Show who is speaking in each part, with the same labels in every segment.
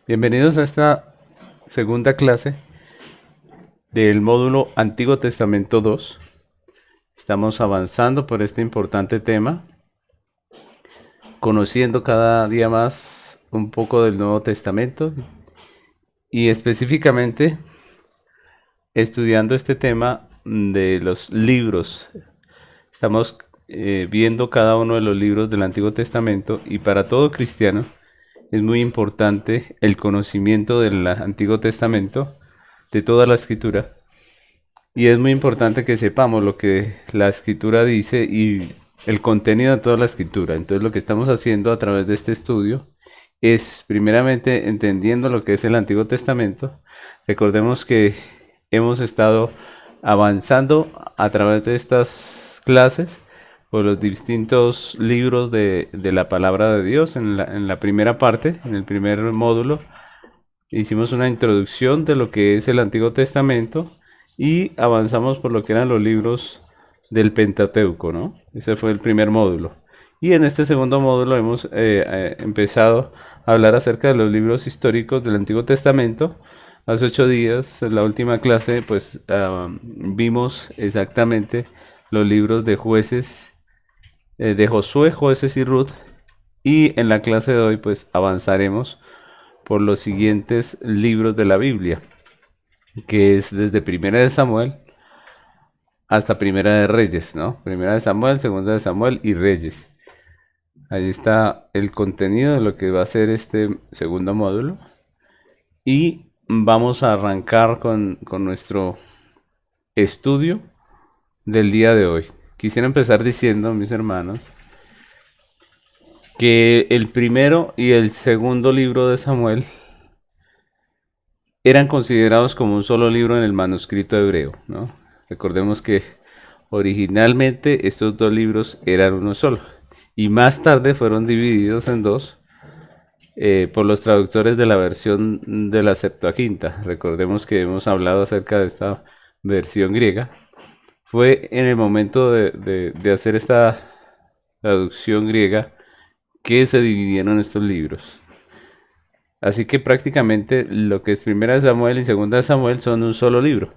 Speaker 1: Bienvenidos a esta segunda clase del módulo Antiguo Testamento 2. Estamos avanzando por este importante tema, conociendo cada día más un poco del Nuevo Testamento y específicamente estudiando este tema de los libros. Estamos viendo cada uno de los libros del Antiguo Testamento y para todo cristiano es muy importante el conocimiento del Antiguo Testamento, de toda la escritura, y es muy importante que sepamos lo que la escritura dice y el contenido de toda la escritura. Entonces lo que estamos haciendo a través de este estudio es primeramente entendiendo lo que es el Antiguo Testamento. Recordemos que hemos estado avanzando a través de estas clases por los distintos libros de la palabra de Dios. En la primera parte, en el primer módulo, hicimos una introducción de lo que es el Antiguo Testamento y avanzamos por lo que eran los libros del Pentateuco, ¿no? Ese fue el primer módulo. Y en este segundo módulo hemos empezado a hablar acerca de los libros históricos del Antiguo Testamento. Hace 8 días, en la última clase, pues vimos exactamente los libros de jueces, de Josué, jueces y Ruth. Y en la clase de hoy, pues avanzaremos por los siguientes libros de la Biblia, que es desde Primera de Samuel hasta Primera de Reyes, ¿no? Primera de Samuel, Segunda de Samuel y Reyes. Ahí está el contenido de lo que va a ser este segundo módulo. Y vamos a arrancar con nuestro estudio del día de hoy. Quisiera empezar diciendo, mis hermanos, que el primero y el segundo libro de Samuel eran considerados como un solo libro en el manuscrito hebreo, ¿no? Recordemos que originalmente estos dos libros eran uno solo y más tarde fueron divididos en dos por los traductores de la versión de la Septuaginta. Recordemos que hemos hablado acerca de esta versión griega. Fue en el momento de hacer esta traducción griega que se dividieron estos libros. Así que prácticamente lo que es Primera de Samuel y Segunda de Samuel son un solo libro.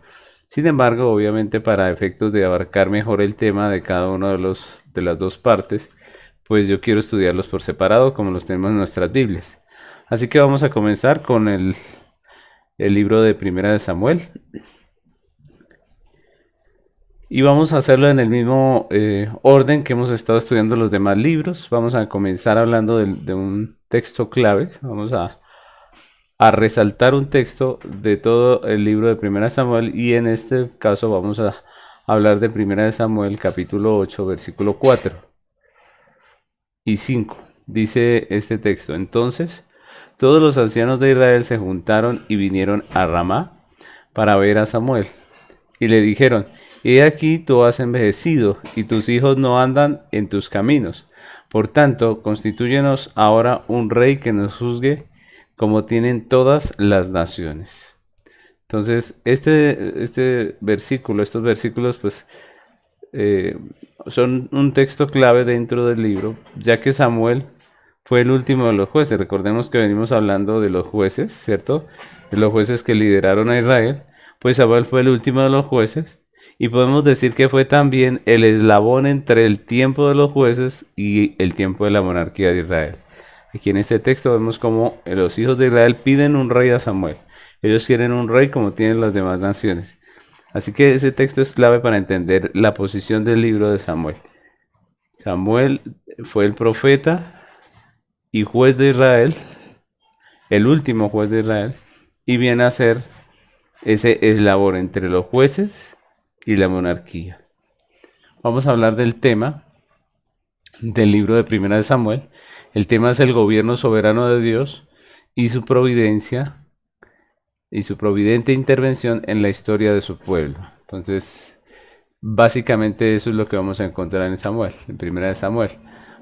Speaker 1: Sin embargo, obviamente para efectos de abarcar mejor el tema de cada uno de las dos partes, pues yo quiero estudiarlos por separado como los tenemos en nuestras Biblias. Así que vamos a comenzar con el libro de Primera de Samuel. Y vamos a hacerlo en el mismo orden que hemos estado estudiando los demás libros. Vamos a comenzar hablando de un texto clave. Vamos a resaltar un texto de todo el libro de Primera de Samuel y en este caso vamos a hablar de Primera de Samuel capítulo 8 versículo 4 y 5. Dice este texto: entonces todos los ancianos de Israel se juntaron y vinieron a Ramá para ver a Samuel y le dijeron: he aquí tú has envejecido y tus hijos no andan en tus caminos. Por tanto, constitúyenos ahora un rey que nos juzgue como tienen todas las naciones. Entonces, este versículo, estos versículos, pues, son un texto clave dentro del libro, ya que Samuel fue el último de los jueces. Recordemos que venimos hablando de los jueces, ¿cierto? De los jueces que lideraron a Israel. Pues Samuel fue el último de los jueces. Y podemos decir que fue también el eslabón entre el tiempo de los jueces y el tiempo de la monarquía de Israel. Aquí en este texto vemos cómo los hijos de Israel piden un rey a Samuel. Ellos quieren un rey como tienen las demás naciones. Así que ese texto es clave para entender la posición del libro de Samuel. Samuel fue el profeta y juez de Israel, el último juez de Israel, y viene a ser ese eslabón entre los jueces y la monarquía. Vamos a hablar del tema del libro de Primera de Samuel. El tema es el gobierno soberano de Dios y su providencia y su providente intervención en la historia de su pueblo. Entonces, básicamente eso es lo que vamos a encontrar en Samuel, en Primera de Samuel.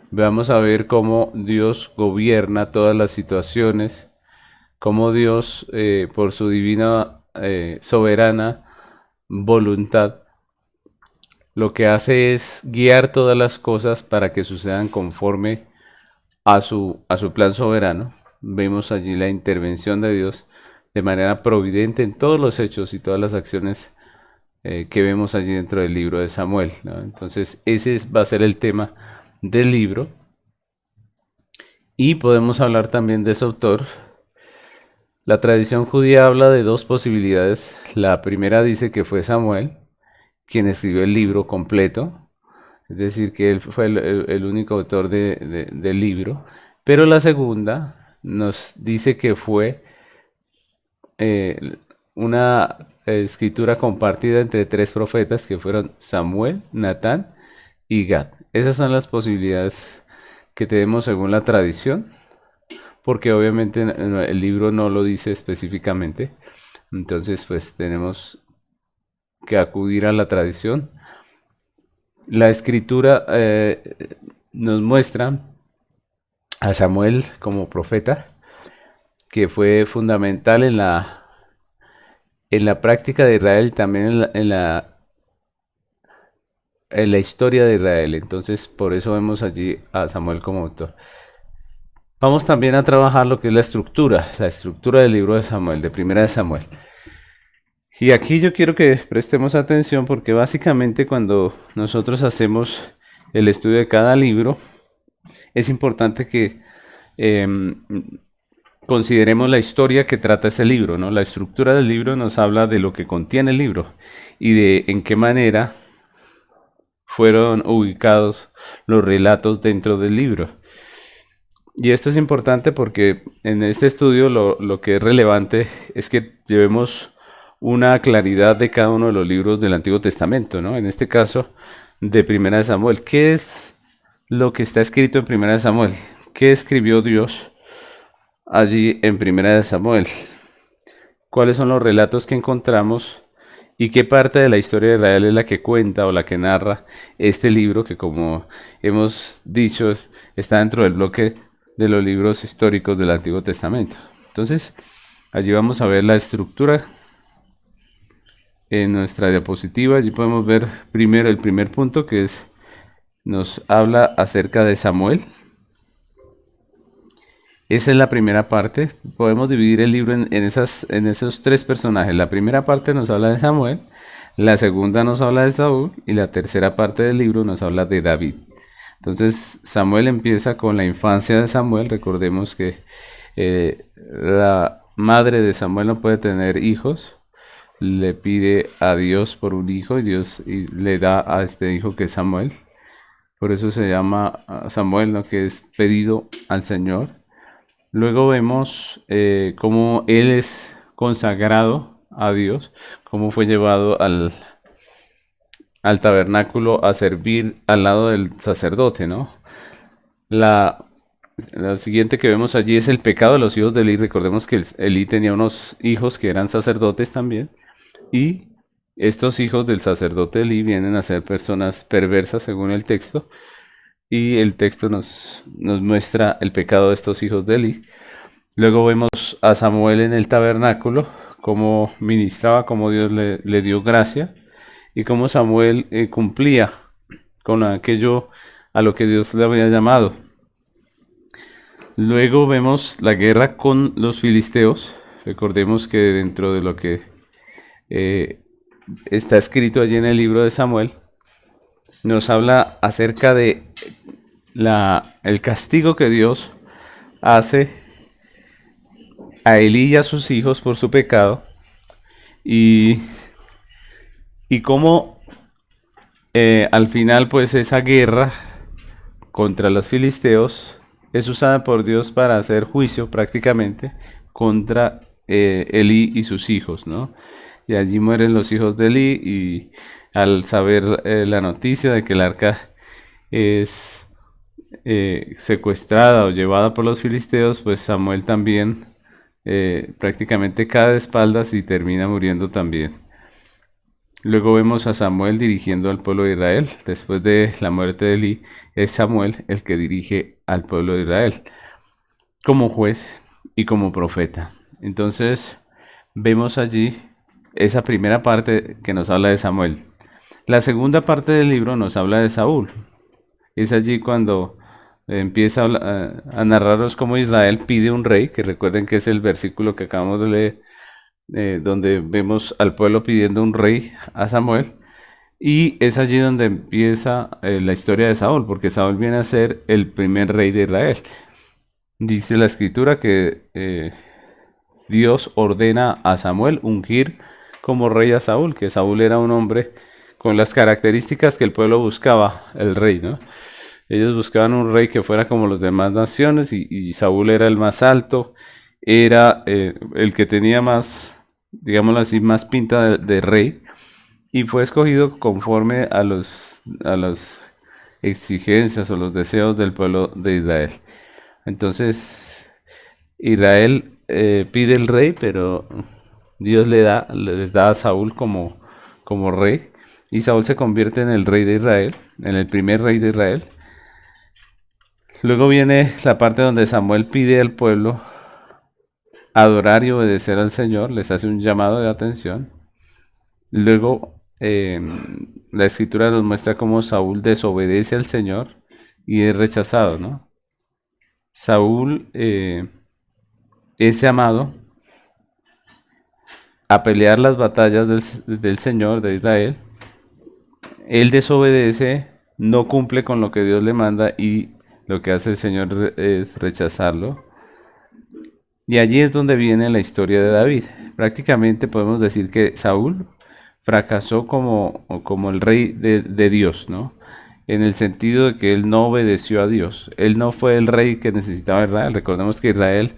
Speaker 1: Vamos a ver cómo Dios gobierna todas las situaciones, cómo Dios, por su divina, soberana voluntad, lo que hace es guiar todas las cosas para que sucedan conforme a su plan soberano. vemos allí la intervención de Dios de manera providente en todos los hechos y todas las acciones que vemos allí dentro del libro de Samuel, ¿no? Entonces va a ser el tema del libro. Y podemos hablar también de su autor. La tradición judía habla de dos posibilidades. La primera dice que fue Samuel quien escribió el libro completo, es decir, que él fue el único autor del libro. Pero la segunda nos dice que fue una escritura compartida entre tres profetas que fueron Samuel, Natán y Gad. Esas son las posibilidades que tenemos según la tradición, porque obviamente el libro no lo dice específicamente. Entonces, pues tenemos que acudir a la tradición. La escritura nos muestra a Samuel como profeta, que fue fundamental en la práctica de Israel, también en la historia de Israel. Entonces, por eso vemos allí a Samuel como autor. Vamos también a trabajar lo que es la estructura del libro de Samuel, de Primera de Samuel. Y aquí yo quiero que prestemos atención porque básicamente cuando nosotros hacemos el estudio de cada libro, es importante que consideremos la historia que trata ese libro, ¿no? La estructura del libro nos habla de lo que contiene el libro y de en qué manera fueron ubicados los relatos dentro del libro. Y esto es importante porque en este estudio lo que es relevante es que llevemos una claridad de cada uno de los libros del Antiguo Testamento, ¿no? En este caso, de Primera de Samuel. ¿Qué es lo que está escrito en Primera de Samuel? ¿Qué escribió Dios allí en Primera de Samuel? ¿Cuáles son los relatos que encontramos? ¿Y qué parte de la historia de Israel es la que cuenta o la que narra este libro que, como hemos dicho, está dentro del bloque de los libros históricos del Antiguo Testamento? Entonces, allí vamos a ver la estructura en nuestra diapositiva. Allí podemos ver primero el primer punto, que nos habla acerca de Samuel. Esa es la primera parte. Podemos dividir el libro en esos tres personajes. La primera parte nos habla de Samuel, la segunda nos habla de Saúl y la tercera parte del libro nos habla de David. Entonces Samuel empieza con la infancia de Samuel. Recordemos que la madre de Samuel no puede tener hijos. Le pide a Dios por un hijo y Dios le da a este hijo que es Samuel. Por eso se llama Samuel, ¿no? Que es pedido al Señor. Luego vemos cómo él es consagrado a Dios, cómo fue llevado al tabernáculo a servir al lado del sacerdote, ¿no? Lo siguiente que vemos allí es el pecado de los hijos de Elí. Recordemos que Elí tenía unos hijos que eran sacerdotes también, y estos hijos del sacerdote Elí vienen a ser personas perversas según el texto. Y el texto nos muestra el pecado de estos hijos de Elí. Luego vemos a Samuel en el tabernáculo, cómo ministraba, cómo Dios le dio gracia y cómo Samuel cumplía con aquello a lo que Dios le había llamado. Luego vemos la guerra con los filisteos. Recordemos que dentro de lo que está escrito allí en el libro de Samuel, nos habla acerca de el castigo que Dios hace a Elí y a sus hijos por su pecado, y cómo al final pues esa guerra contra los filisteos es usada por Dios para hacer juicio prácticamente contra Elí y sus hijos, ¿no? Y allí mueren los hijos de Elí, y al saber la noticia de que el arca es secuestrada o llevada por los filisteos, pues Samuel también prácticamente cae de espaldas y termina muriendo también. Luego vemos a Samuel dirigiendo al pueblo de Israel. Después de la muerte de Elí, es Samuel el que dirige al pueblo de Israel como juez y como profeta. Entonces vemos allí esa primera parte que nos habla de Samuel. La segunda parte del libro nos habla de Saúl. Es allí cuando empieza a narraros cómo Israel pide un rey, que recuerden que es el versículo que acabamos de leer, donde vemos al pueblo pidiendo un rey a Samuel. Y es allí donde empieza la historia de Saúl, porque Saúl viene a ser el primer rey de Israel. Dice la escritura que Dios ordena a Samuel ungir como rey a Saúl, que Saúl era un hombre con las características que el pueblo buscaba, el rey, ¿no? Ellos buscaban un rey que fuera como los demás naciones y Saúl era el más alto, era el que tenía más, digámoslo así, más pinta de rey y fue escogido conforme a las exigencias o los deseos del pueblo de Israel. Entonces, Israel pide el rey, pero Dios les da a Saúl como rey. Y Saúl se convierte en el rey de Israel, en el primer rey de Israel. Luego viene la parte donde Samuel pide al pueblo adorar y obedecer al Señor, les hace un llamado de atención. Luego la escritura nos muestra cómo Saúl desobedece al Señor y es rechazado, ¿no? Saúl es llamado a pelear las batallas del Señor de Israel. Él desobedece, no cumple con lo que Dios le manda y lo que hace el Señor es rechazarlo. Y allí es donde viene la historia de David. Prácticamente podemos decir que Saúl fracasó como el rey de Dios, ¿no? En el sentido de que él no obedeció a Dios. Él no fue el rey que necesitaba Israel. Recordemos que Israel,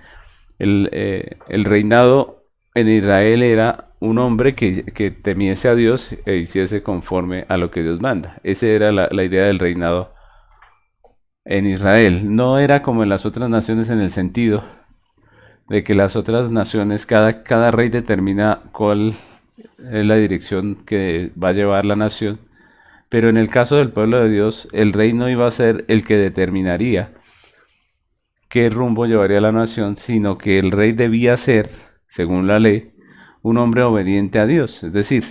Speaker 1: el reinado en Israel era un hombre que temiese a Dios e hiciese conforme a lo que Dios manda. Esa era la idea del reinado en Israel. No era como en las otras naciones en el sentido de que las otras naciones, cada rey determina cuál es la dirección que va a llevar la nación. Pero en el caso del pueblo de Dios, el rey no iba a ser el que determinaría qué rumbo llevaría la nación, sino que el rey debía ser, según la ley, un hombre obediente a Dios. Es decir,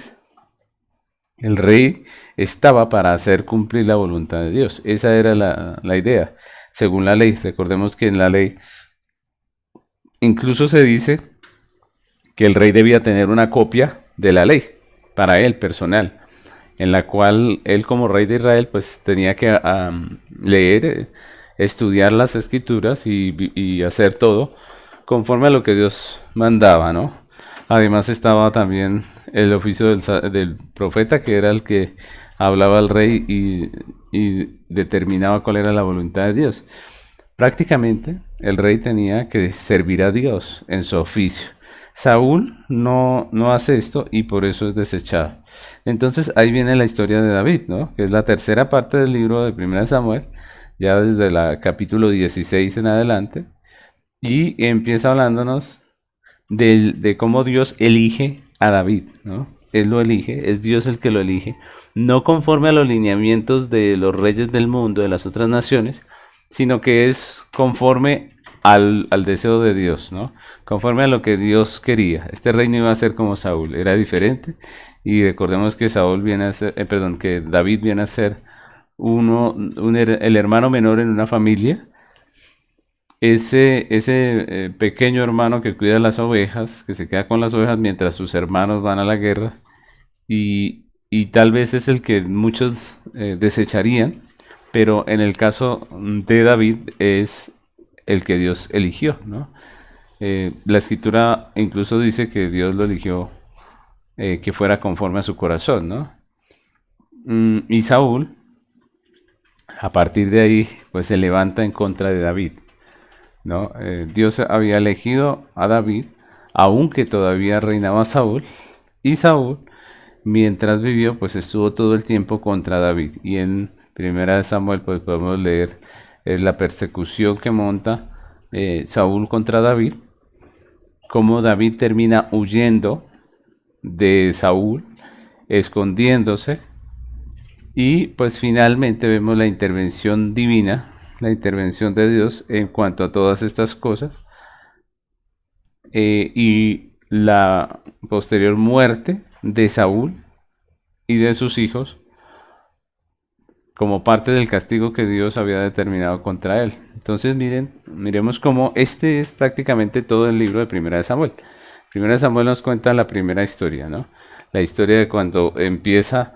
Speaker 1: el rey estaba para hacer cumplir la voluntad de Dios. Esa era la idea, según la ley. Recordemos que en la ley incluso se dice que el rey debía tener una copia de la ley para él personal, en la cual él como rey de Israel pues tenía que leer, estudiar las escrituras y hacer todo conforme a lo que Dios mandaba, ¿no? Además estaba también el oficio del profeta, que era el que hablaba al rey y determinaba cuál era la voluntad de Dios. Prácticamente el rey tenía que servir a Dios en su oficio. Saúl no hace esto y por eso es desechado. Entonces ahí viene la historia de David, ¿no? Que es la tercera parte del libro de 1 Samuel, ya desde el capítulo 16 en adelante, y empieza hablándonos de cómo Dios elige a David, ¿no? Él lo elige, es Dios el que lo elige, no conforme a los lineamientos de los reyes del mundo, de las otras naciones, sino que es conforme al deseo de Dios, ¿no? Conforme a lo que Dios quería. Este rey no iba a ser como Saúl, era diferente. Y recordemos que Saúl viene a ser, perdón, que David viene a ser el hermano menor en una familia. Ese pequeño hermano que cuida las ovejas, que se queda con las ovejas mientras sus hermanos van a la guerra. Y tal vez es el que muchos desecharían, pero en el caso de David es el que Dios eligió, ¿no? La escritura incluso dice que Dios lo eligió que fuera conforme a su corazón, ¿no? Y Saúl, a partir de ahí, pues se levanta en contra de David, ¿no? Dios había elegido a David, aunque todavía reinaba Saúl, y Saúl, mientras vivió, pues estuvo todo el tiempo contra David. Y en Primera de Samuel, pues podemos leer la persecución que monta Saúl contra David, cómo David termina huyendo de Saúl, escondiéndose, y pues finalmente vemos la intervención divina, la intervención de Dios en cuanto a todas estas cosas, y la posterior muerte de Saúl y de sus hijos, como parte del castigo que Dios había determinado contra él. Entonces miremos cómo este es prácticamente todo el libro de Primera de Samuel. Primera de Samuel nos cuenta la primera historia, ¿no? La historia de cuando empieza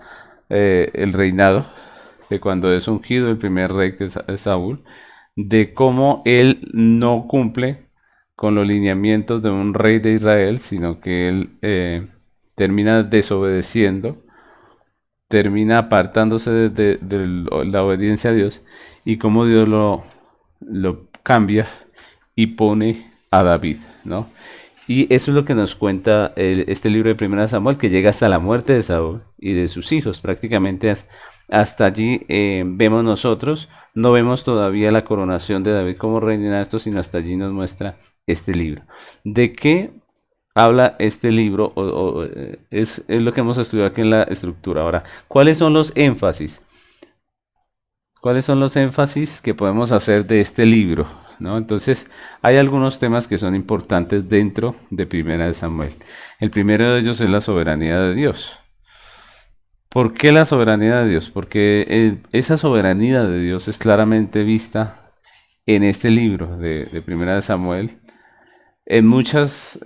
Speaker 1: el reinado, de cuando es ungido el primer rey que es Saúl, de cómo él no cumple con los lineamientos de un rey de Israel, sino que él termina desobedeciendo, termina apartándose de la obediencia a Dios, y cómo Dios lo cambia y pone a David, ¿no? Y eso es lo que nos cuenta este libro de Primera Samuel, que llega hasta la muerte de Saúl y de sus hijos. Prácticamente hasta allí vemos nosotros, no vemos todavía la coronación de David como rey ni nada de esto, sino hasta allí nos muestra este libro. ¿De qué habla este libro? Es lo que hemos estudiado aquí en la estructura. Ahora, ¿cuáles son los énfasis? ¿Cuáles son los énfasis que podemos hacer de este libro? ¿No? Entonces, hay algunos temas que son importantes dentro de Primera de Samuel. El primero de ellos es la soberanía de Dios. ¿Por qué la soberanía de Dios? Porque esa soberanía de Dios es claramente vista en este libro de Primera de Samuel en muchas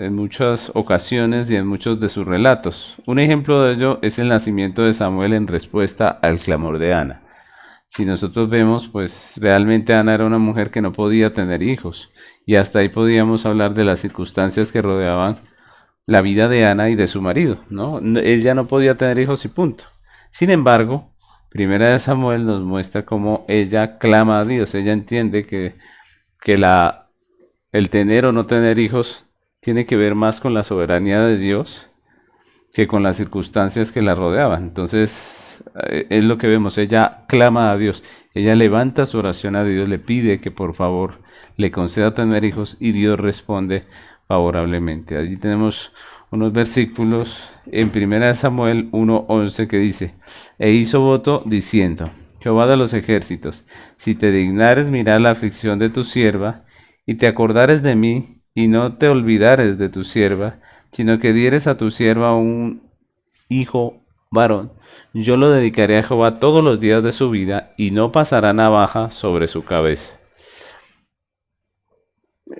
Speaker 1: ocasiones y en muchos de sus relatos. Un ejemplo de ello es el nacimiento de Samuel en respuesta al clamor de Ana. Si nosotros vemos, pues realmente Ana era una mujer que no podía tener hijos, y hasta ahí podíamos hablar de las circunstancias que rodeaban la vida de Ana y de su marido, ¿no? Ella no podía tener hijos y punto. Sin embargo, Primera de Samuel nos muestra cómo ella clama a Dios. Ella entiende que el tener o no tener hijos tiene que ver más con la soberanía de Dios que con las circunstancias que la rodeaban. Entonces, es lo que vemos. Ella clama a Dios. Ella levanta su oración a Dios, le pide que por favor le conceda tener hijos, y Dios responde favorablemente. Allí tenemos unos versículos en 1 Samuel 1:11 que dice: E hizo voto diciendo: Jehová de los ejércitos, si te dignares mirar la aflicción de tu sierva, y te acordares de mí, y no te olvidares de tu sierva, sino que dieres a tu sierva un hijo varón, yo lo dedicaré a Jehová todos los días de su vida, y no pasará navaja sobre su cabeza.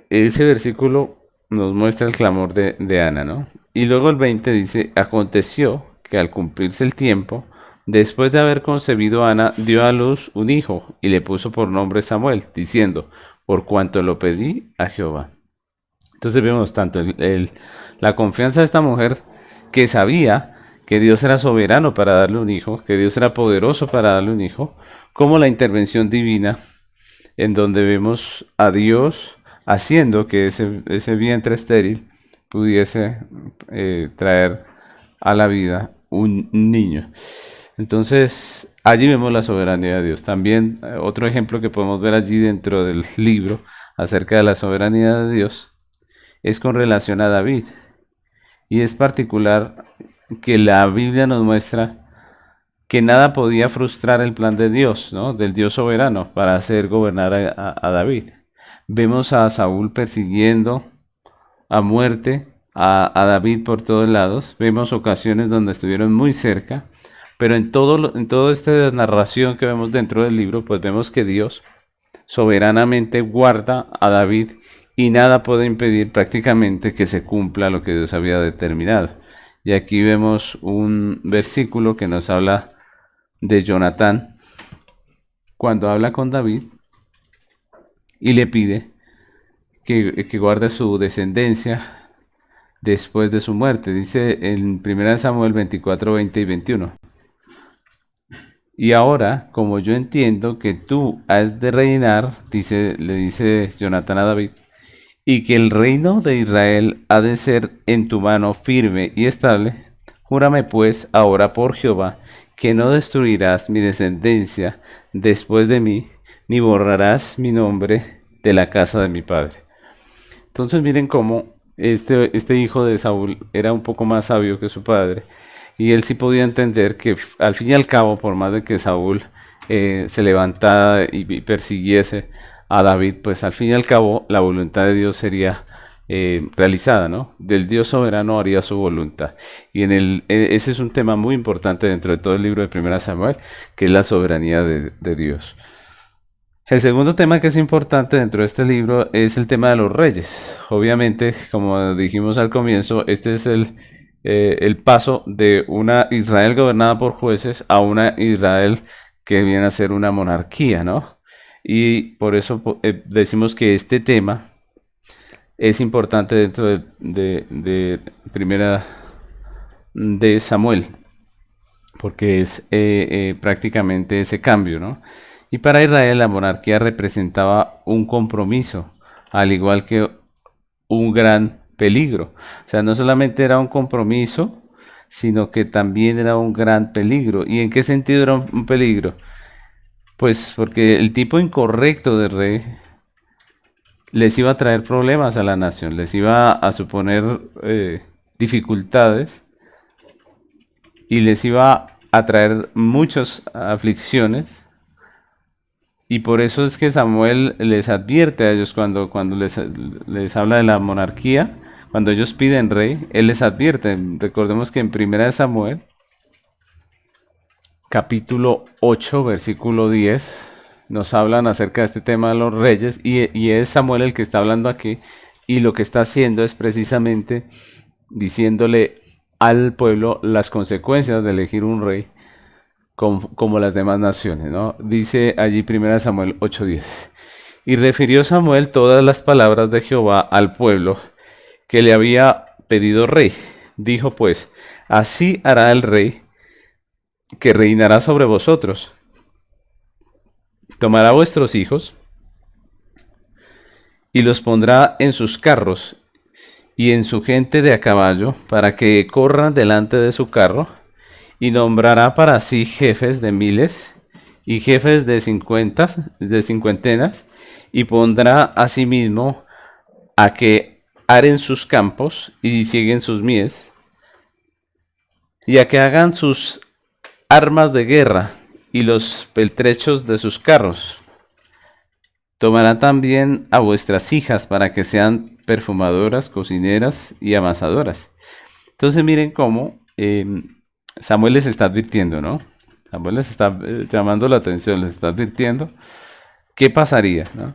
Speaker 1: Ese versículo nos muestra el clamor de Ana, ¿no? Y luego el 20 dice: Aconteció que al cumplirse el tiempo, después de haber concebido Ana, dio a luz un hijo, y le puso por nombre Samuel, diciendo: Por cuanto lo pedí a Jehová. Entonces vemos tanto la confianza de esta mujer, que sabía que Dios era soberano para darle un hijo, que Dios era poderoso para darle un hijo, como la intervención divina, en donde vemos a Dios haciendo que ese vientre estéril pudiese traer a la vida un niño. Entonces, allí vemos la soberanía de Dios. También otro ejemplo que podemos ver allí dentro del libro acerca de la soberanía de Dios es con relación a David. Y es particular que la Biblia nos muestra que nada podía frustrar el plan de Dios, ¿no? Del Dios soberano para hacer gobernar a David. Vemos a Saúl persiguiendo a muerte a David por todos lados. Vemos ocasiones donde estuvieron muy cerca, pero en toda esta narración que vemos dentro del libro, pues vemos que Dios soberanamente guarda a David, y nada puede impedir prácticamente que se cumpla lo que Dios había determinado. Y aquí vemos un versículo que nos habla de Jonatán, cuando habla con David y le pide que guarde su descendencia después de su muerte. Dice en 1 Samuel 24, 20 y 21. Y ahora, como yo entiendo que tú has de reinar, le dice Jonatán a David, y que el reino de Israel ha de ser en tu mano firme y estable, júrame pues ahora por Jehová que no destruirás mi descendencia después de mí, ni borrarás mi nombre de la casa de mi padre. Entonces miren cómo este hijo de Saúl era un poco más sabio que su padre, y él sí podía entender que al fin y al cabo, por más de que Saúl se levantara y persiguiese a David, pues al fin y al cabo la voluntad de Dios sería realizada, ¿no? Del Dios soberano haría su voluntad. Y ese es un tema muy importante dentro de todo el libro de Primera Samuel, que es la soberanía de Dios. El segundo tema que es importante dentro de este libro es el tema de los reyes. Obviamente, como dijimos al comienzo, este es el paso de una Israel gobernada por jueces a una Israel que viene a ser una monarquía, ¿no? Y por eso decimos que este tema es importante dentro de primera de Samuel, porque es prácticamente ese cambio, ¿no? Y para Israel la monarquía representaba un compromiso, al igual que un gran peligro. O sea, no solamente era un compromiso, sino que también era un gran peligro. ¿Y en qué sentido era un peligro? Pues porque el tipo incorrecto de rey les iba a traer problemas a la nación, les iba a suponer dificultades y les iba a traer muchas aflicciones. Y por eso es que Samuel les advierte a ellos cuando les habla de la monarquía, cuando ellos piden rey, él les advierte. Recordemos que en Primera de Samuel, capítulo 8, versículo 10, nos hablan acerca de este tema de los reyes y es Samuel el que está hablando aquí y lo que está haciendo es precisamente diciéndole al pueblo las consecuencias de elegir un rey como las demás naciones, ¿no? Dice allí 1 Samuel 8:10. Y refirió Samuel todas las palabras de Jehová al pueblo que le había pedido rey. Dijo pues, así hará el rey que reinará sobre vosotros. Tomará vuestros hijos y los pondrá en sus carros y en su gente de a caballo para que corran delante de su carro y nombrará para sí jefes de miles y jefes de cincuentenas, y pondrá asimismo a que aren sus campos y siguen sus mies, y a que hagan sus armas de guerra y los peltrechos de sus carros. Tomará también a vuestras hijas para que sean perfumadoras, cocineras y amasadoras. Entonces miren cómo Samuel les está advirtiendo, ¿no? Samuel les está llamando la atención, les está advirtiendo qué pasaría, ¿no?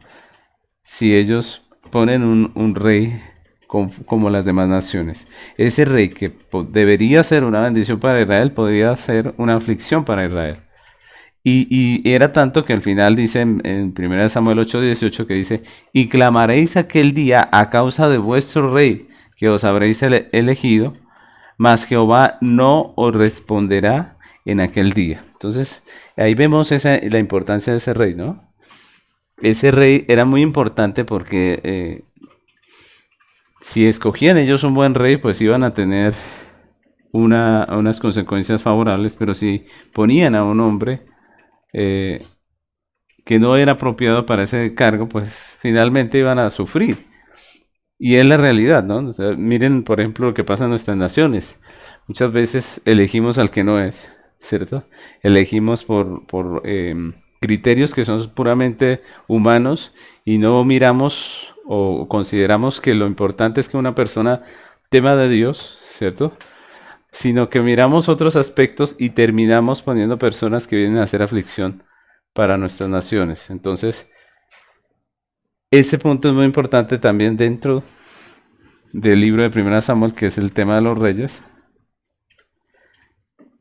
Speaker 1: Si ellos ponen un rey como las demás naciones. Ese rey que debería ser una bendición para Israel, podría ser una aflicción para Israel. Y era tanto que al final dice en 1 Samuel 8:18 que dice, y clamaréis aquel día a causa de vuestro rey que os habréis elegido, mas Jehová no os responderá en aquel día. Entonces, ahí vemos la importancia de ese rey, ¿no? Ese rey era muy importante porque si escogían ellos un buen rey, pues iban a tener unas consecuencias favorables, pero si ponían a un hombre que no era apropiado para ese cargo, pues finalmente iban a sufrir. Y es la realidad, ¿no? O sea, miren, por ejemplo, lo que pasa en nuestras naciones. Muchas veces elegimos al que no es, ¿cierto? Elegimos por criterios que son puramente humanos y no miramos o consideramos que lo importante es que una persona tema de Dios, ¿cierto? Sino que miramos otros aspectos y terminamos poniendo personas que vienen a hacer aflicción para nuestras naciones. Entonces, ese punto es muy importante también dentro del libro de 1 Samuel, que es el tema de los reyes,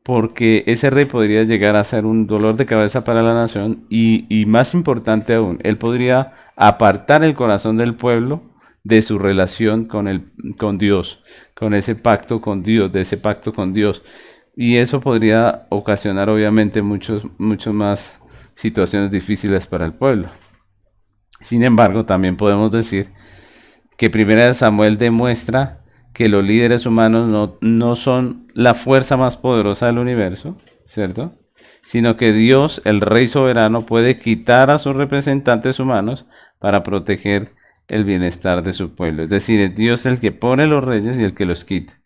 Speaker 1: porque ese rey podría llegar a ser un dolor de cabeza para la nación y más importante aún, él podría apartar el corazón del pueblo de su relación con Dios, con ese pacto con Dios, de ese pacto con Dios. Y eso podría ocasionar obviamente muchos más situaciones difíciles para el pueblo. Sin embargo, también podemos decir que 1 Samuel demuestra que los líderes humanos no son la fuerza más poderosa del universo, ¿cierto? Sino que Dios, el Rey soberano, puede quitar a sus representantes humanos para proteger el bienestar de su pueblo. Es decir, es Dios el que pone los reyes y el que los quita.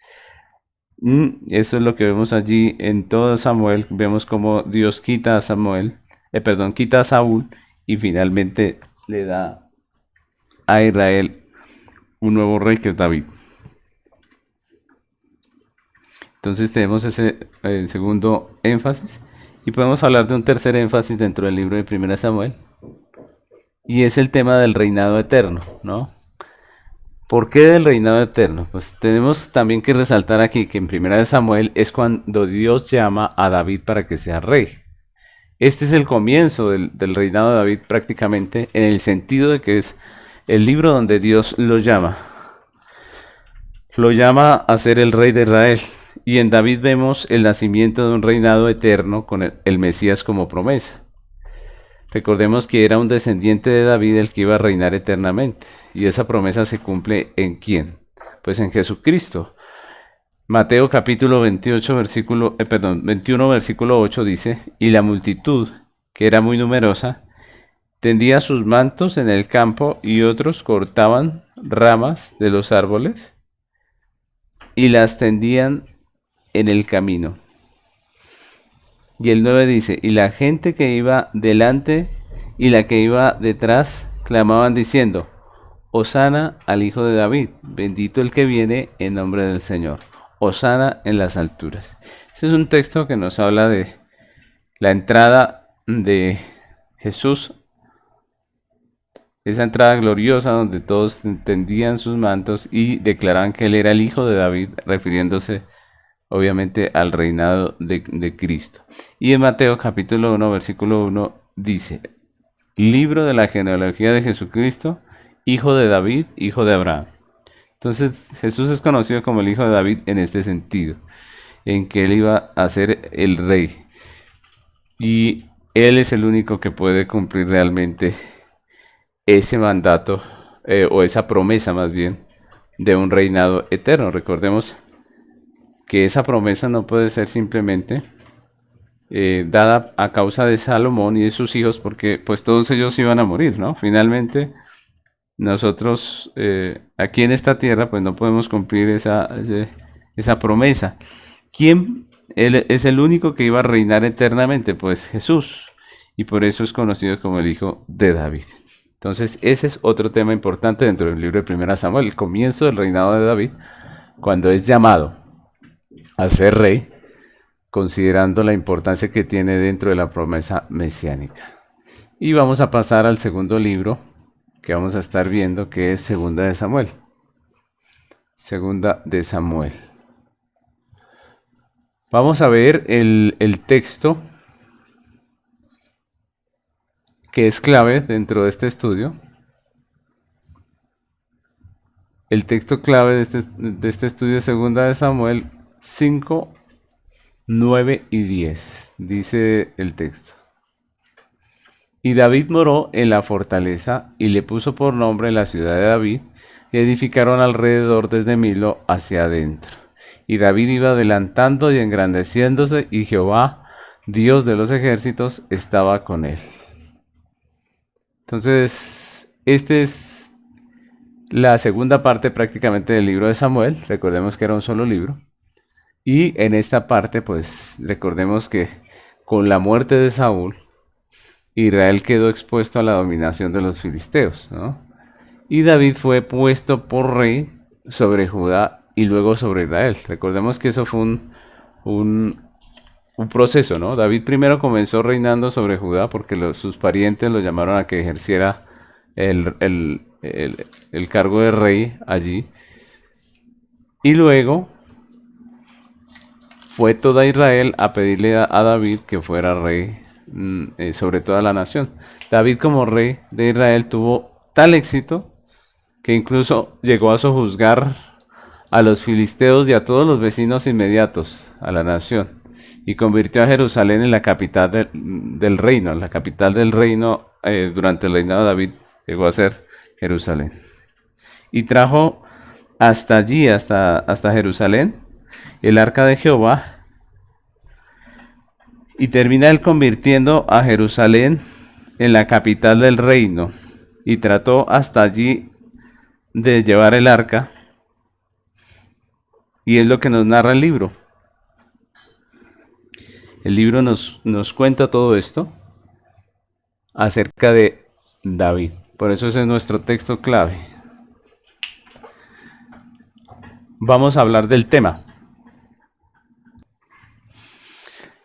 Speaker 1: Eso es lo que vemos allí en todo Samuel. Vemos cómo Dios quita a quita a Saúl y finalmente le da a Israel un nuevo rey que es David. Entonces tenemos ese segundo énfasis y podemos hablar de un tercer énfasis dentro del libro de Primera Samuel y es el tema del reinado eterno, ¿no? ¿Por qué del reinado eterno? Pues tenemos también que resaltar aquí que en Primera de Samuel es cuando Dios llama a David para que sea rey. Este es el comienzo del reinado de David prácticamente en el sentido de que es el libro donde Dios lo llama. Lo llama a ser el rey de Israel. Y en David vemos el nacimiento de un reinado eterno con el Mesías como promesa. Recordemos que era un descendiente de David el que iba a reinar eternamente. Y esa promesa se cumple ¿en quién? Pues en Jesucristo. Mateo capítulo 21, versículo 8 dice, y la multitud, que era muy numerosa, tendía sus mantos en el campo y otros cortaban ramas de los árboles y las tendían en el camino. Y el 9 dice, y la gente que iba delante y la que iba detrás clamaban diciendo, Hosana al Hijo de David, bendito el que viene en nombre del Señor. Hosana en las alturas. Este es un texto que nos habla de la entrada de Jesús, esa entrada gloriosa donde todos tendían sus mantos y declaraban que él era el Hijo de David, refiriéndose obviamente al reinado de Cristo. Y en Mateo capítulo 1, versículo 1 dice, libro de la genealogía de Jesucristo, hijo de David, hijo de Abraham. Entonces Jesús es conocido como el hijo de David en este sentido, en que él iba a ser el rey. Y él es el único que puede cumplir realmente ese mandato, o esa promesa más bien, de un reinado eterno. Recordemos que esa promesa no puede ser simplemente dada a causa de Salomón y de sus hijos, porque pues todos ellos iban a morir, ¿no? Finalmente, nosotros aquí en esta tierra pues no podemos cumplir esa promesa. ¿Quién él es el único que iba a reinar eternamente? Pues Jesús, y por eso es conocido como el Hijo de David. Entonces ese es otro tema importante dentro del libro de Primera Samuel, el comienzo del reinado de David, cuando es llamado a ser rey, considerando la importancia que tiene dentro de la promesa mesiánica. Y vamos a pasar al segundo libro que vamos a estar viendo, que es Segunda de Samuel. Segunda de Samuel. Vamos a ver el texto que es clave dentro de este estudio. El texto clave de este estudio de Segunda de Samuel 5, 9 y 10. Dice el texto. Y David moró en la fortaleza y le puso por nombre la ciudad de David, y edificaron alrededor desde Milo hacia adentro. Y David iba adelantando y engrandeciéndose, y Jehová, Dios de los ejércitos, estaba con él. Entonces, esta es la segunda parte prácticamente del libro de Samuel. Recordemos que era un solo libro. Y en esta parte, pues, recordemos que con la muerte de Saúl, Israel quedó expuesto a la dominación de los filisteos, ¿no? Y David fue puesto por rey sobre Judá y luego sobre Israel. Recordemos que eso fue un proceso, ¿no? David primero comenzó reinando sobre Judá porque sus parientes lo llamaron a que ejerciera el cargo de rey allí. Y luego fue toda Israel a pedirle a David que fuera rey sobre toda la nación. David como rey de Israel tuvo tal éxito que incluso llegó a sojuzgar a los filisteos y a todos los vecinos inmediatos a la nación, y convirtió a Jerusalén en la capital del reino. La capital del reino durante el reinado de David llegó a ser Jerusalén. Y trajo hasta allí, hasta Jerusalén, el arca de Jehová, y termina él convirtiendo a Jerusalén en la capital del reino, y trató hasta allí de llevar el arca, y es lo que nos narra el libro. El libro nos cuenta todo esto acerca de David. Por eso ese es nuestro texto clave. vamos a hablar del tema.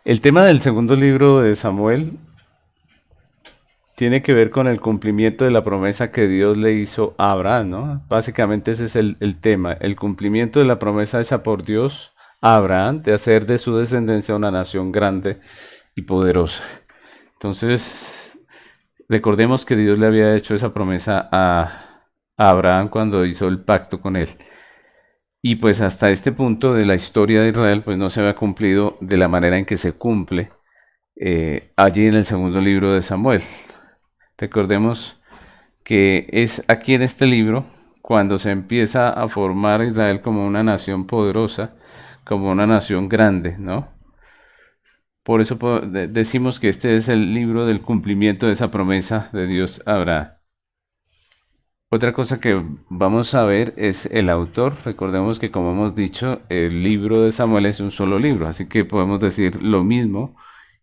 Speaker 1: El tema del segundo libro de Samuel tiene que ver con el cumplimiento de la promesa que Dios le hizo a Abraham, ¿no? Básicamente ese es el tema, el cumplimiento de la promesa hecha por Dios a Abraham de hacer de su descendencia una nación grande y poderosa. Entonces, recordemos que Dios le había hecho esa promesa a Abraham cuando hizo el pacto con él. Y pues hasta este punto de la historia de Israel, pues no se había cumplido de la manera en que se cumple allí en el segundo libro de Samuel. Recordemos que es aquí en este libro cuando se empieza a formar Israel como una nación poderosa, como una nación grande, ¿no? Por eso decimos que este es el libro del cumplimiento de esa promesa de Dios a Abraham. Otra cosa que vamos a ver es el autor. Recordemos que, como hemos dicho, el libro de Samuel es un solo libro, así que podemos decir lo mismo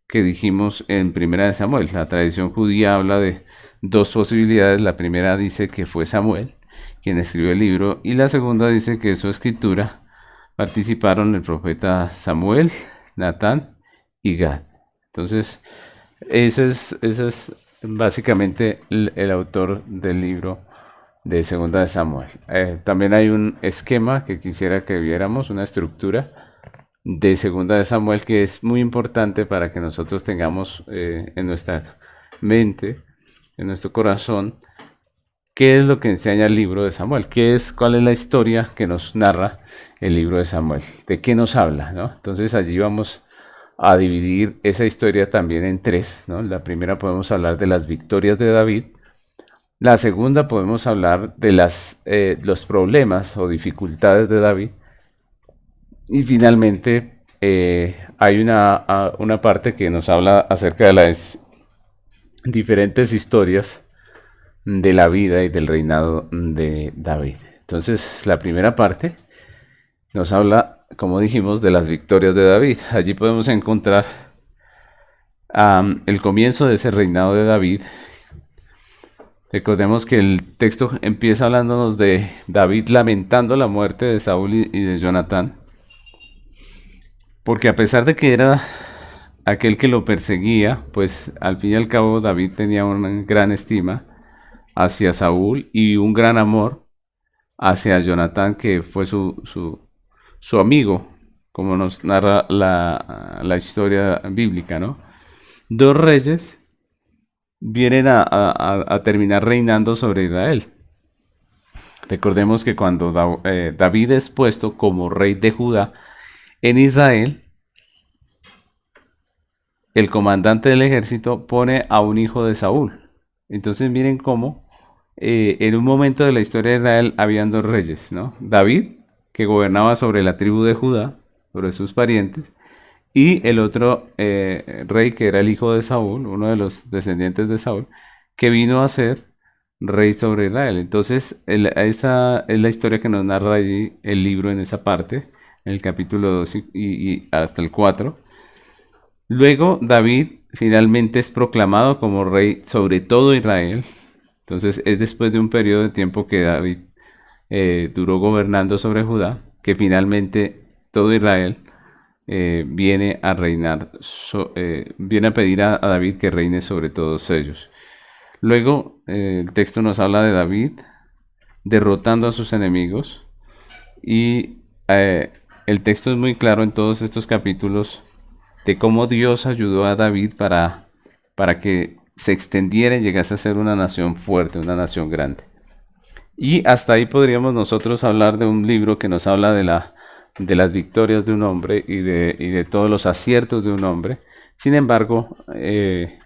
Speaker 1: que dijimos en Primera de Samuel. La tradición judía habla de dos posibilidades. La primera dice que fue Samuel quien escribió el libro, y la segunda dice que en su escritura participaron el profeta Samuel, Natán y Gad. Entonces, ese es básicamente el autor del libro de Segunda de Samuel. También hay un esquema que quisiera que viéramos, una estructura de Segunda de Samuel que es muy importante para que nosotros tengamos en nuestra mente, en nuestro corazón, qué es lo que enseña el libro de Samuel, cuál es la historia que nos narra el libro de Samuel, de qué nos habla, ¿no? Entonces allí vamos a dividir esa historia también en tres, ¿no? La primera podemos hablar de las victorias de David. La segunda podemos hablar de los problemas o dificultades de David. Y finalmente hay una parte que nos habla acerca de las diferentes historias de la vida y del reinado de David. Entonces, la primera parte nos habla, como dijimos, de las victorias de David. Allí podemos encontrar el comienzo de ese reinado de David. Recordemos que el texto empieza hablándonos de David lamentando la muerte de Saúl y de Jonatán, porque a pesar de que era aquel que lo perseguía, pues al fin y al cabo David tenía una gran estima hacia Saúl y un gran amor hacia Jonatán, que fue su amigo, como nos narra la historia bíblica, ¿no? Dos reyes vienen a terminar reinando sobre Israel. Recordemos que cuando David es puesto como rey de Judá en Israel, el comandante del ejército pone a un hijo de Saúl. Entonces miren cómo en un momento de la historia de Israel habían dos reyes, ¿no? David, que gobernaba sobre la tribu de Judá, sobre sus parientes, y el otro rey que era el hijo de Saúl, uno de los descendientes de Saúl, que vino a ser rey sobre Israel. Entonces, esa es la historia que nos narra allí el libro en esa parte, en el capítulo 2 y hasta el 4. Luego, David finalmente es proclamado como rey sobre todo Israel. Entonces, es después de un periodo de tiempo que David duró gobernando sobre Judá, que finalmente todo Israel viene a reinar, viene a pedir a David que reine sobre todos ellos. Luego el texto nos habla de David derrotando a sus enemigos, y el texto es muy claro en todos estos capítulos de cómo Dios ayudó a David para que se extendiera y llegase a ser una nación fuerte, una nación grande. Y hasta ahí podríamos nosotros hablar de un libro que nos habla de las victorias de un hombre y de todos los aciertos de un hombre. Sin embargo,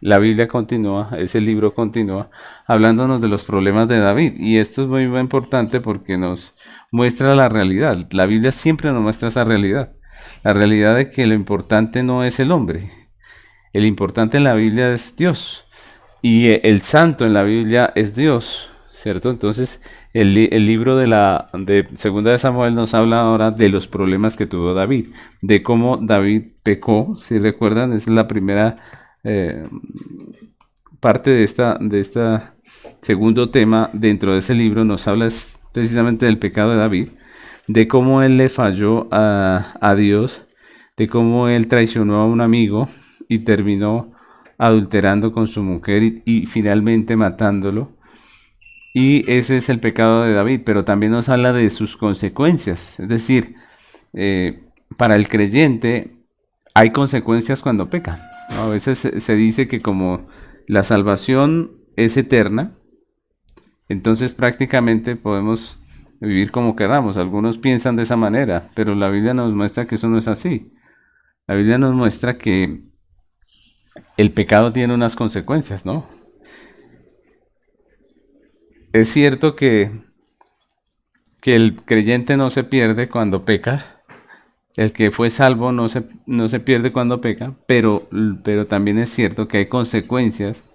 Speaker 1: la Biblia continúa, ese libro continúa, hablándonos de los problemas de David. Y esto es muy, muy importante porque nos muestra la realidad. La Biblia siempre nos muestra esa realidad. La realidad de que lo importante no es el hombre. El importante en la Biblia es Dios. Y el santo en la Biblia es Dios, ¿cierto? Entonces, el libro de Segunda de Samuel nos habla ahora de los problemas que tuvo David, de cómo David pecó. Si recuerdan, es la primera parte de esta segundo tema dentro de ese libro. Nos habla precisamente del pecado de David, de cómo él le falló a Dios, de cómo él traicionó a un amigo y terminó adulterando con su mujer y finalmente matándolo. Y ese es el pecado de David, pero también nos habla de sus consecuencias. Es decir, para el creyente hay consecuencias cuando peca, ¿no? A veces se dice que como la salvación es eterna, entonces prácticamente podemos vivir como queramos. Algunos piensan de esa manera, pero la Biblia nos muestra que eso no es así. La Biblia nos muestra que el pecado tiene unas consecuencias, ¿no? Es cierto que el creyente no se pierde cuando peca, el que fue salvo no se pierde cuando peca, pero también es cierto que hay consecuencias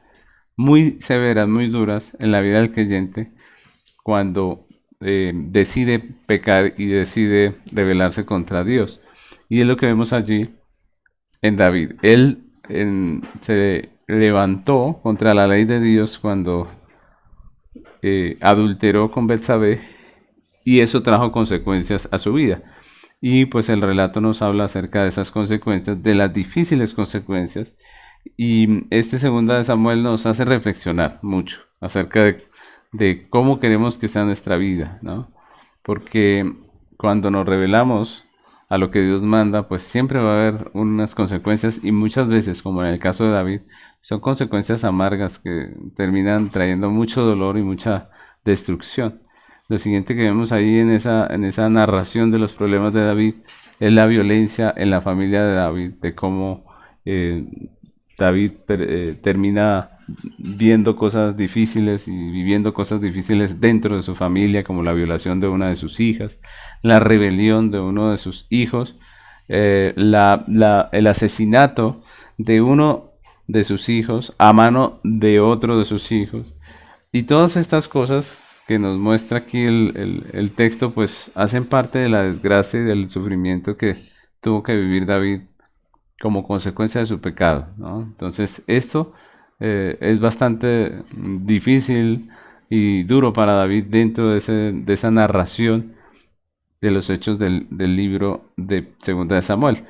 Speaker 1: muy severas, muy duras en la vida del creyente cuando decide pecar y decide rebelarse contra Dios. Y es lo que vemos allí en David. Él se levantó contra la ley de Dios cuando adulteró con Betsabé y eso trajo consecuencias a su vida. Y pues el relato nos habla acerca de esas consecuencias, de las difíciles consecuencias. Y este segunda de Samuel nos hace reflexionar mucho acerca de cómo queremos que sea nuestra vida, ¿no? Porque cuando nos rebelamos a lo que Dios manda, pues siempre va a haber unas consecuencias y muchas veces, como en el caso de David, son consecuencias amargas que terminan trayendo mucho dolor y mucha destrucción. Lo siguiente que vemos ahí en esa narración de los problemas de David es la violencia en la familia de David, de cómo eh, David termina viendo cosas difíciles y viviendo cosas difíciles dentro de su familia, como la violación de una de sus hijas, la rebelión de uno de sus hijos, el asesinato de uno de sus hijos a mano de otro de sus hijos. Y todas estas cosas que nos muestra aquí el texto, pues hacen parte de la desgracia y del sufrimiento que tuvo que vivir David como consecuencia de su pecado, ¿no? Entonces, esto es bastante difícil y duro para David dentro de esa narración de los hechos del libro de Segunda de Samuel.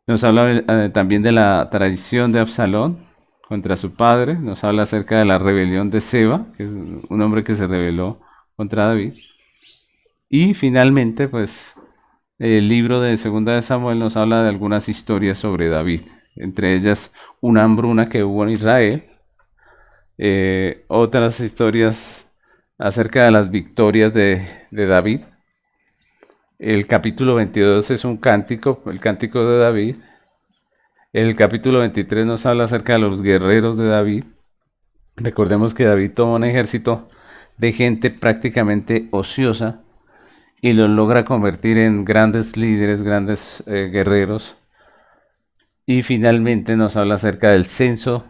Speaker 1: Nos habla también de la traición de Absalón contra su padre, nos habla acerca de la rebelión de Seba, que es un hombre que se rebeló contra David. Y finalmente, pues, el libro de Segunda de Samuel nos habla de algunas historias sobre David, entre ellas una hambruna que hubo en Israel, otras historias acerca de las victorias de David. El capítulo 22 es un cántico, el cántico de David. El capítulo 23 nos habla acerca de los guerreros de David. Recordemos que David tomó un ejército de gente prácticamente ociosa y los logra convertir en grandes líderes, grandes guerreros. Y finalmente nos habla acerca del censo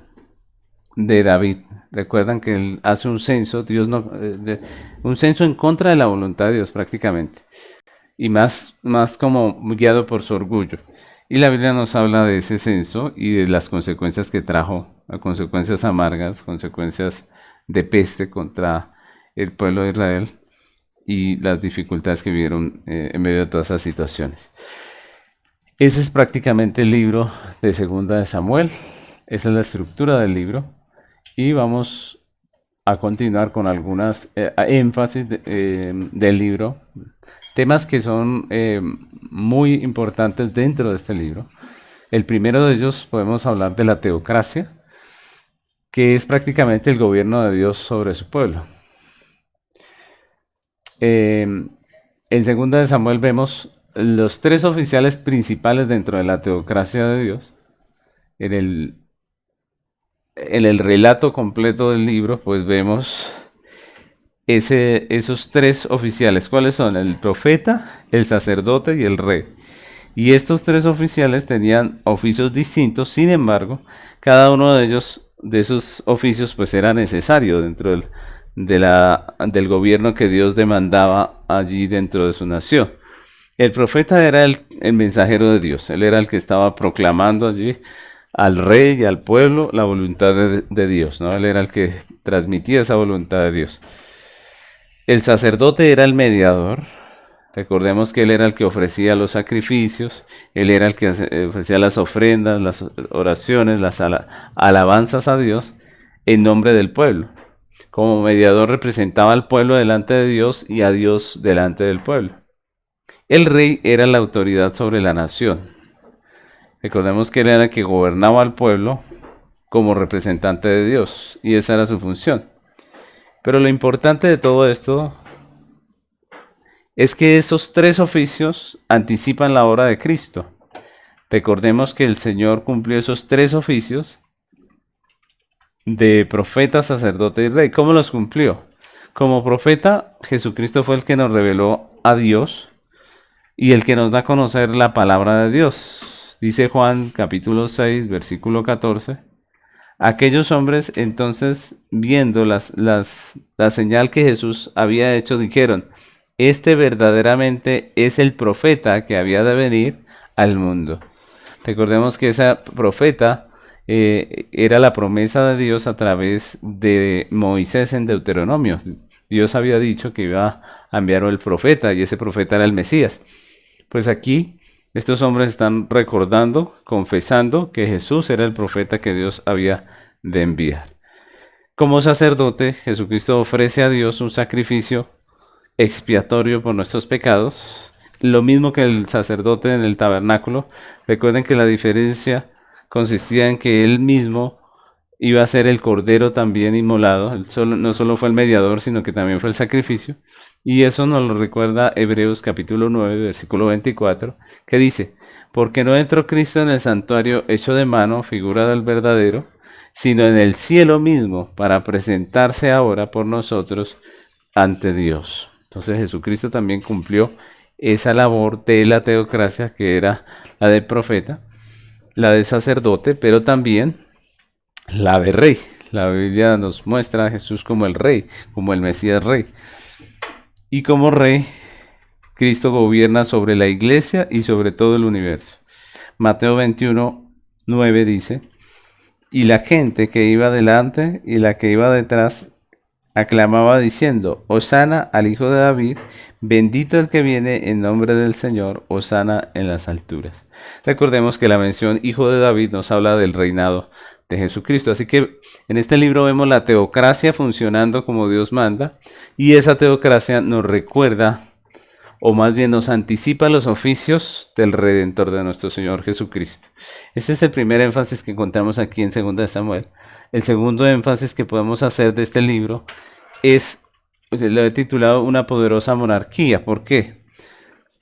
Speaker 1: de David. Recuerdan que él hace un censo, Dios no, un censo en contra de la voluntad de Dios prácticamente. Y más como guiado por su orgullo. Y la Biblia nos habla de ese censo y de las consecuencias que trajo, consecuencias amargas, consecuencias de peste contra el pueblo de Israel y las dificultades que vivieron en medio de todas esas situaciones. Ese es prácticamente el libro de Segunda de Samuel. Esa es la estructura del libro. Y vamos a continuar con algunas énfasis del libro. Temas que son muy importantes dentro de este libro. El primero de ellos podemos hablar de la teocracia, que es prácticamente el gobierno de Dios sobre su pueblo. En Segunda de Samuel vemos los tres oficiales principales dentro de la teocracia de Dios. En el relato completo del libro, pues vemos esos tres oficiales. ¿Cuáles son? El profeta, el sacerdote y el rey. Y estos tres oficiales tenían oficios distintos, sin embargo, cada uno de ellos, de esos oficios, pues era necesario dentro del gobierno que Dios demandaba allí dentro de su nación. El profeta era el mensajero de Dios, él era el que estaba proclamando allí al rey y al pueblo la voluntad de Dios, ¿no? Él era el que transmitía esa voluntad de Dios. El sacerdote era el mediador, Recordemos que él era el que ofrecía los sacrificios, él era el que ofrecía las ofrendas, las oraciones, las alabanzas a Dios en nombre del pueblo. Como mediador representaba al pueblo delante de Dios y a Dios delante del pueblo. El rey era la autoridad sobre la nación. Recordemos que él era el que gobernaba al pueblo como representante de Dios, y esa era su función. Pero lo importante de todo esto es que esos tres oficios anticipan la obra de Cristo. Recordemos que el Señor cumplió esos tres oficios de profeta, sacerdote y rey. ¿Cómo los cumplió? Como profeta, Jesucristo fue el que nos reveló a Dios y el que nos da a conocer la palabra de Dios. Dice Juan capítulo 6, versículo 14. Aquellos hombres entonces, viendo la señal que Jesús había hecho, dijeron: este verdaderamente es el profeta que había de venir al mundo. Recordemos que esa profeta era la promesa de Dios a través de Moisés en Deuteronomio. Dios había dicho que iba a enviar el profeta y ese profeta era el Mesías. Pues aquí estos hombres están recordando, confesando que Jesús era el profeta que Dios había de enviar. Como sacerdote, Jesucristo ofrece a Dios un sacrificio expiatorio por nuestros pecados, lo mismo que el sacerdote en el tabernáculo. Recuerden que la diferencia consistía en que él mismo iba a ser el cordero también inmolado. Él no solo fue el mediador, sino que también fue el sacrificio. Y eso nos lo recuerda Hebreos capítulo 9, versículo 24, que dice: porque no entró Cristo en el santuario hecho de mano, figura del verdadero, sino en el cielo mismo, para presentarse ahora por nosotros ante Dios. Entonces Jesucristo también cumplió esa labor de la teocracia, que era la de profeta, la de sacerdote, pero también la de rey. La Biblia nos muestra a Jesús como el rey, como el Mesías rey. Y como rey, Cristo gobierna sobre la iglesia y sobre todo el universo. Mateo 21, 9 dice: y la gente que iba delante y la que iba detrás aclamaba diciendo: Hosana al Hijo de David, bendito el que viene en nombre del Señor, Hosana en las alturas. Recordemos que la mención Hijo de David nos habla del reinado de Jesucristo. Así que en este libro vemos la teocracia funcionando como Dios manda, y esa teocracia nos recuerda, o más bien nos anticipa, los oficios del Redentor de nuestro Señor Jesucristo. Este es el primer énfasis que encontramos aquí en 2 de Samuel. El segundo énfasis que podemos hacer de este libro es, pues, lo he titulado Una poderosa monarquía. ¿Por qué?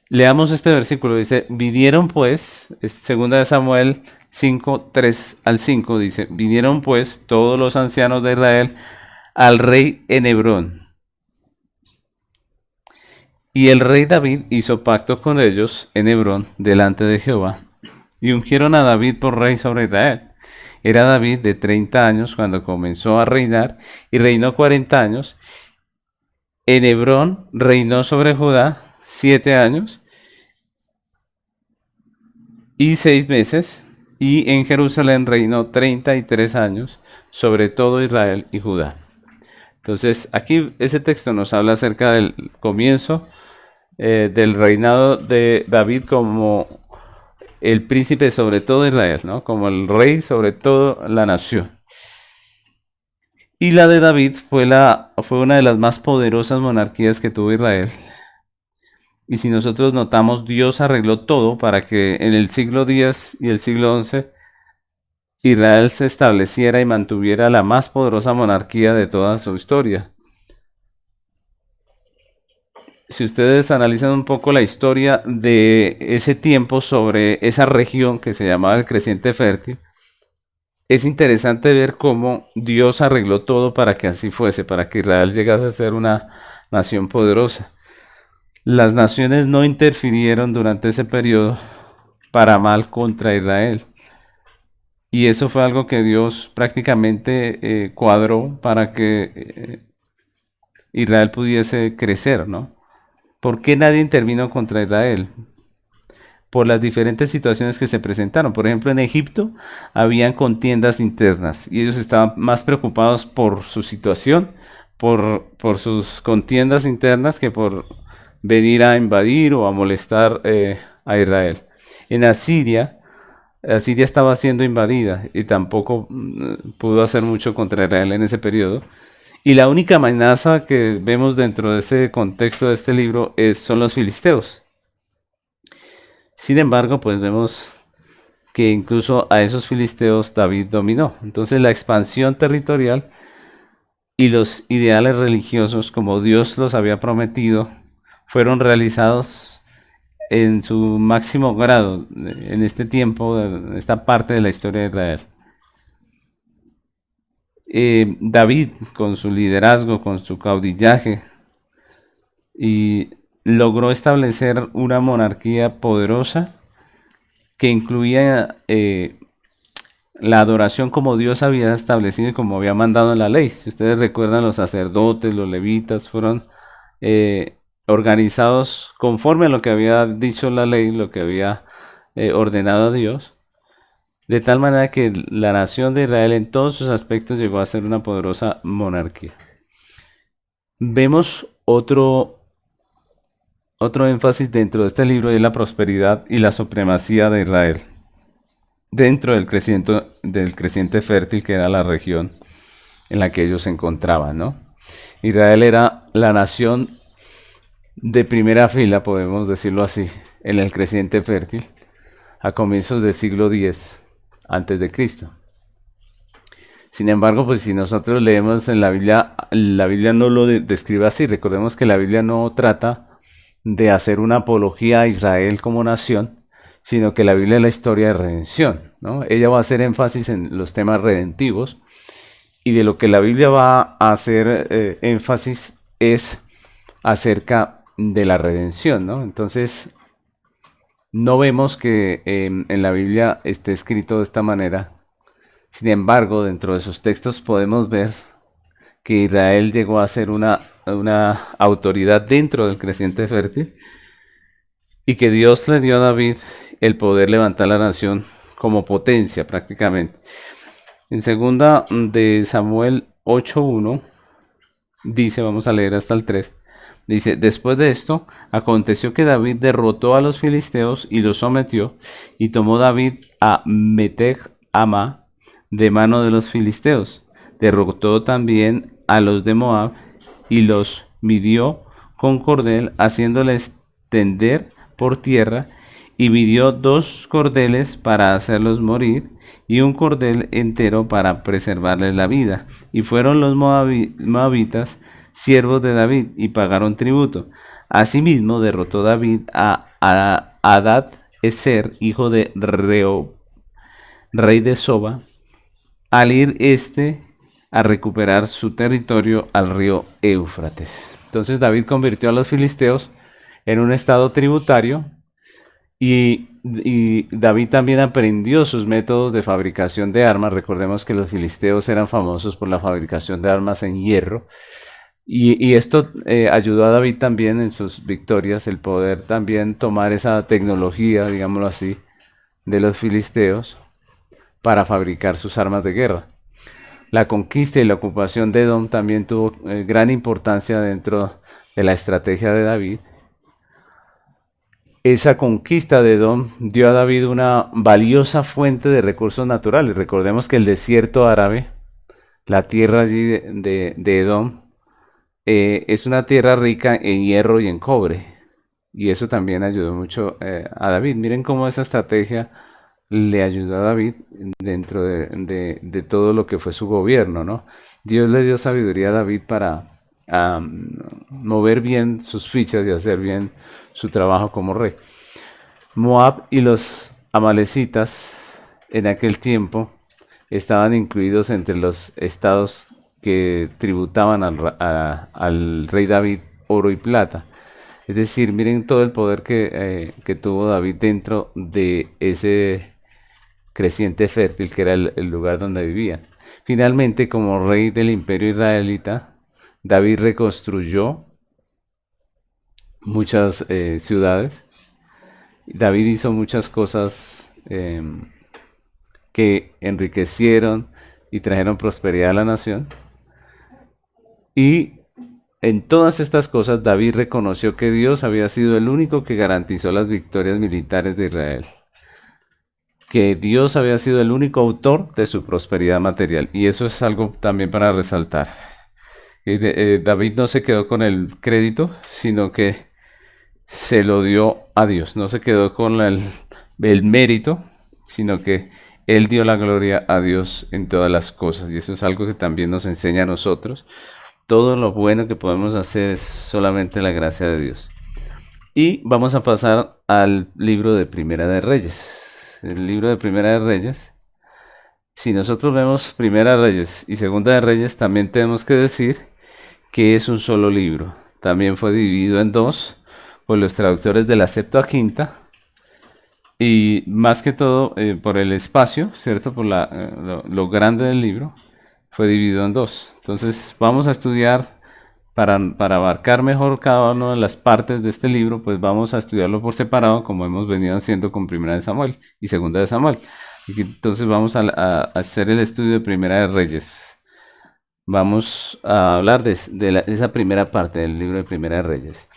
Speaker 1: Leamos este versículo. Dice: vinieron pues, 2 de Samuel 5, 3 al 5, dice: vinieron pues todos los ancianos de Israel al rey en Hebrón. Y el rey David hizo pacto con ellos en Hebrón delante de Jehová, y ungieron a David por rey sobre Israel. Era David de 30 años cuando comenzó a reinar, y reinó 40 años. En Hebrón reinó sobre Judá 7 años y 6 meses, y en Jerusalén reinó 33 años sobre todo Israel y Judá. Entonces aquí ese texto nos habla acerca del comienzo del reinado de David como el príncipe sobre todo Israel, ¿no? Como el rey sobre toda la nación. Y la de David fue una de las más poderosas monarquías que tuvo Israel. Y si nosotros notamos, Dios arregló todo para que en el siglo X y el siglo XI Israel se estableciera y mantuviera la más poderosa monarquía de toda su historia. Si ustedes analizan un poco la historia de ese tiempo sobre esa región que se llamaba el Creciente Fértil, es interesante ver cómo Dios arregló todo para que así fuese, para que Israel llegase a ser una nación poderosa. Las naciones no interfirieron durante ese periodo para mal contra Israel. Y eso fue algo que Dios prácticamente cuadró para que Israel pudiese crecer, ¿no? ¿Por qué nadie intervino contra Israel? Por las diferentes situaciones que se presentaron. Por ejemplo, en Egipto habían contiendas internas y ellos estaban más preocupados por su situación, por sus contiendas internas, que por venir a invadir o a molestar a Israel. En Asiria estaba siendo invadida y tampoco pudo hacer mucho contra Israel en ese periodo. Y la única amenaza que vemos dentro de ese contexto de este libro son los filisteos. Sin embargo, pues vemos que incluso a esos filisteos David dominó. Entonces la expansión territorial y los ideales religiosos, como Dios los había prometido, fueron realizados en su máximo grado en este tiempo, en esta parte de la historia de Israel. David, con su liderazgo, con su caudillaje, y logró establecer una monarquía poderosa que incluía la adoración como Dios había establecido y como había mandado en la ley. Si ustedes recuerdan, los sacerdotes, los levitas fueron organizados conforme a lo que había dicho la ley, lo que había ordenado a Dios, de tal manera que la nación de Israel en todos sus aspectos llegó a ser una poderosa monarquía. Vemos otro énfasis dentro de este libro y es la prosperidad y la supremacía de Israel dentro del creciente fértil que era la región en la que ellos se encontraban, ¿no? Israel era la nación de primera fila, podemos decirlo así, en el creciente fértil a comienzos del siglo X antes de Cristo. Sin embargo, pues si nosotros leemos en la Biblia no lo describe así. Recordemos que la Biblia no trata de hacer una apología a Israel como nación, sino que la Biblia es la historia de redención, ¿no? Ella va a hacer énfasis en los temas redentivos y de lo que la Biblia va a hacer énfasis es acerca de la redención, ¿no? Entonces, no vemos que en la Biblia esté escrito de esta manera. Sin embargo, dentro de esos textos podemos ver que Israel llegó a ser una autoridad dentro del creciente fértil y que Dios le dio a David el poder levantar la nación como potencia prácticamente. En segunda de Samuel 8:1 dice, vamos a leer hasta el 3, dice, después de esto, aconteció que David derrotó a los filisteos y los sometió, y tomó David a Meteg Ama de mano de los filisteos. Derrotó también a los de Moab y los midió con cordel, haciéndoles tender por tierra, y midió 2 cordeles para hacerlos morir, y un cordel entero para preservarles la vida. Y fueron los moabitas siervos de David, y pagaron tributo. Asimismo derrotó David a Hadad Ezer, hijo de Reo, rey de Soba, al ir a recuperar su territorio al río Éufrates. Entonces David convirtió a los filisteos en un estado tributario y David también aprendió sus métodos de fabricación de armas. Recordemos que los filisteos eran famosos por la fabricación de armas en hierro. Y esto ayudó a David también en sus victorias, el poder también tomar esa tecnología, digámoslo así, de los filisteos para fabricar sus armas de guerra. La conquista y la ocupación de Edom también tuvo gran importancia dentro de la estrategia de David. Esa conquista de Edom dio a David una valiosa fuente de recursos naturales. Recordemos que el desierto árabe, la tierra allí de Edom, es una tierra rica en hierro y en cobre. Y eso también ayudó mucho a David. Miren cómo esa estrategia le ayudó a David dentro de todo lo que fue su gobierno, ¿no? Dios le dio sabiduría a David para mover bien sus fichas y hacer bien su trabajo como rey. Moab y los amalecitas en aquel tiempo estaban incluidos entre los estados que tributaban al rey David oro y plata. Es decir, miren todo el poder que tuvo David dentro de ese creciente fértil que era el lugar donde vivían. Finalmente, como rey del imperio israelita, David reconstruyó muchas ciudades. David hizo muchas cosas que enriquecieron y trajeron prosperidad a la nación. Y en todas estas cosas David reconoció que Dios había sido el único que garantizó las victorias militares de Israel, que Dios había sido el único autor de su prosperidad material. Y eso es algo también para resaltar. David no se quedó con el crédito, sino que se lo dio a Dios. No se quedó con el mérito, sino que él dio la gloria a Dios en todas las cosas. Y eso es algo que también nos enseña a nosotros. Todo lo bueno que podemos hacer es solamente la gracia de Dios. Y vamos a pasar al libro de Primera de Reyes. El libro de Primera de Reyes. Si nosotros vemos Primera de Reyes y Segunda de Reyes, también tenemos que decir que es un solo libro. También fue dividido en dos por los traductores de la Septuaginta. Y más que todo por el espacio, ¿cierto? Por lo grande del libro, fue dividido en dos. Entonces vamos a estudiar, para abarcar mejor cada una de las partes de este libro, pues vamos a estudiarlo por separado, como hemos venido haciendo con Primera de Samuel y Segunda de Samuel. Entonces vamos a hacer el estudio de Primera de Reyes. Vamos a hablar de esa primera parte del libro de Primera de Reyes.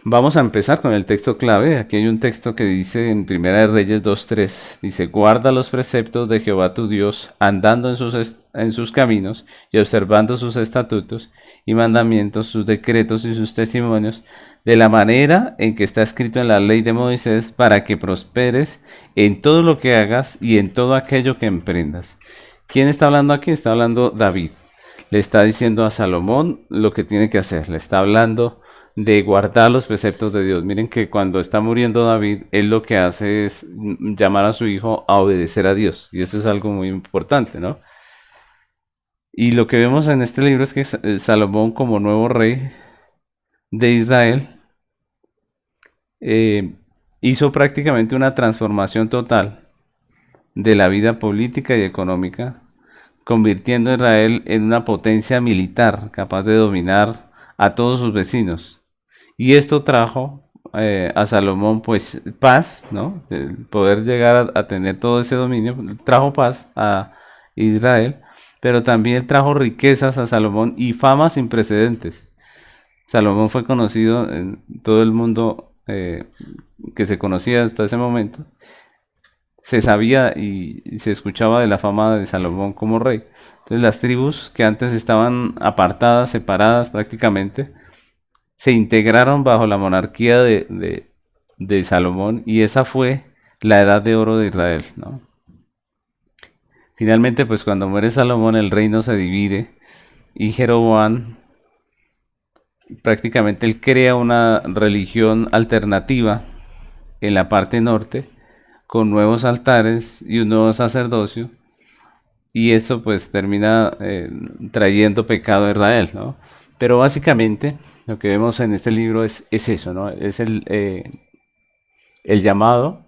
Speaker 1: Vamos a empezar con el texto clave. Aquí hay un texto que dice en Primera de Reyes 2:3, dice: guarda los preceptos de Jehová tu Dios, andando en sus caminos y observando sus estatutos y mandamientos, sus decretos y sus testimonios, de la manera en que está escrito en la ley de Moisés, para que prosperes en todo lo que hagas y en todo aquello que emprendas. ¿Quién está hablando aquí? Está hablando David. Le está diciendo a Salomón lo que tiene que hacer. Le está hablando de guardar los preceptos de Dios. Miren que cuando está muriendo David, él lo que hace es llamar a su hijo a obedecer a Dios. Y eso es algo muy importante, ¿no? Y lo que vemos en este libro es que Salomón, como nuevo rey de Israel, hizo prácticamente una transformación total de la vida política y económica, convirtiendo a Israel en una potencia militar capaz de dominar a todos sus vecinos. Y esto trajo a Salomón pues paz, ¿no? El poder llegar a tener todo ese dominio, trajo paz a Israel, pero también trajo riquezas a Salomón y fama sin precedentes. Salomón fue conocido en todo el mundo que se conocía hasta ese momento. Se sabía y se escuchaba de la fama de Salomón como rey. Entonces las tribus que antes estaban apartadas, separadas prácticamente, se integraron bajo la monarquía de Salomón, y esa fue la edad de oro de Israel, ¿no? Finalmente, pues cuando muere Salomón, el reino se divide y Jeroboam prácticamente él crea una religión alternativa en la parte norte con nuevos altares y un nuevo sacerdocio, y eso pues termina trayendo pecado a Israel, ¿no? Pero básicamente lo que vemos en este libro es eso, ¿no? Es el llamado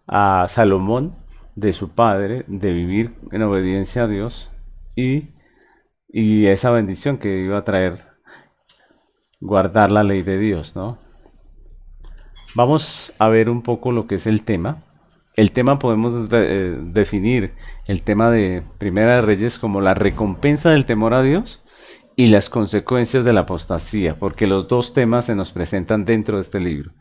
Speaker 1: a Salomón de su padre de vivir en obediencia a Dios y esa bendición que iba a traer guardar la ley de Dios, ¿no? Vamos a ver un poco lo que es el tema. El tema podemos definir el tema de Primera de Reyes como la recompensa del temor a Dios y las consecuencias de la apostasía, porque los dos temas se nos presentan dentro de este libro.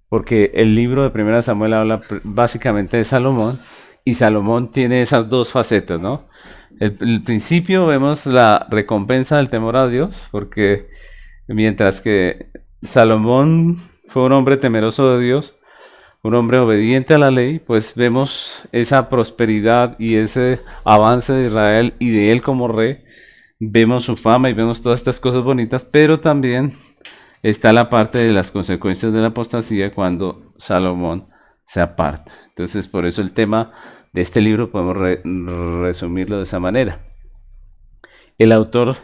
Speaker 1: Porque el libro de Primera Samuel habla básicamente de Salomón, y Salomón tiene esas dos facetas, ¿no? El principio vemos la recompensa del temor a Dios, porque mientras que Salomón fue un hombre temeroso de Dios, un hombre obediente a la ley, pues vemos esa prosperidad y ese avance de Israel y de él como rey. Vemos su fama y vemos todas estas cosas bonitas, pero también está la parte de las consecuencias de la apostasía cuando Salomón se aparta. Entonces, por eso el tema de este libro podemos resumirlo de esa manera. El autor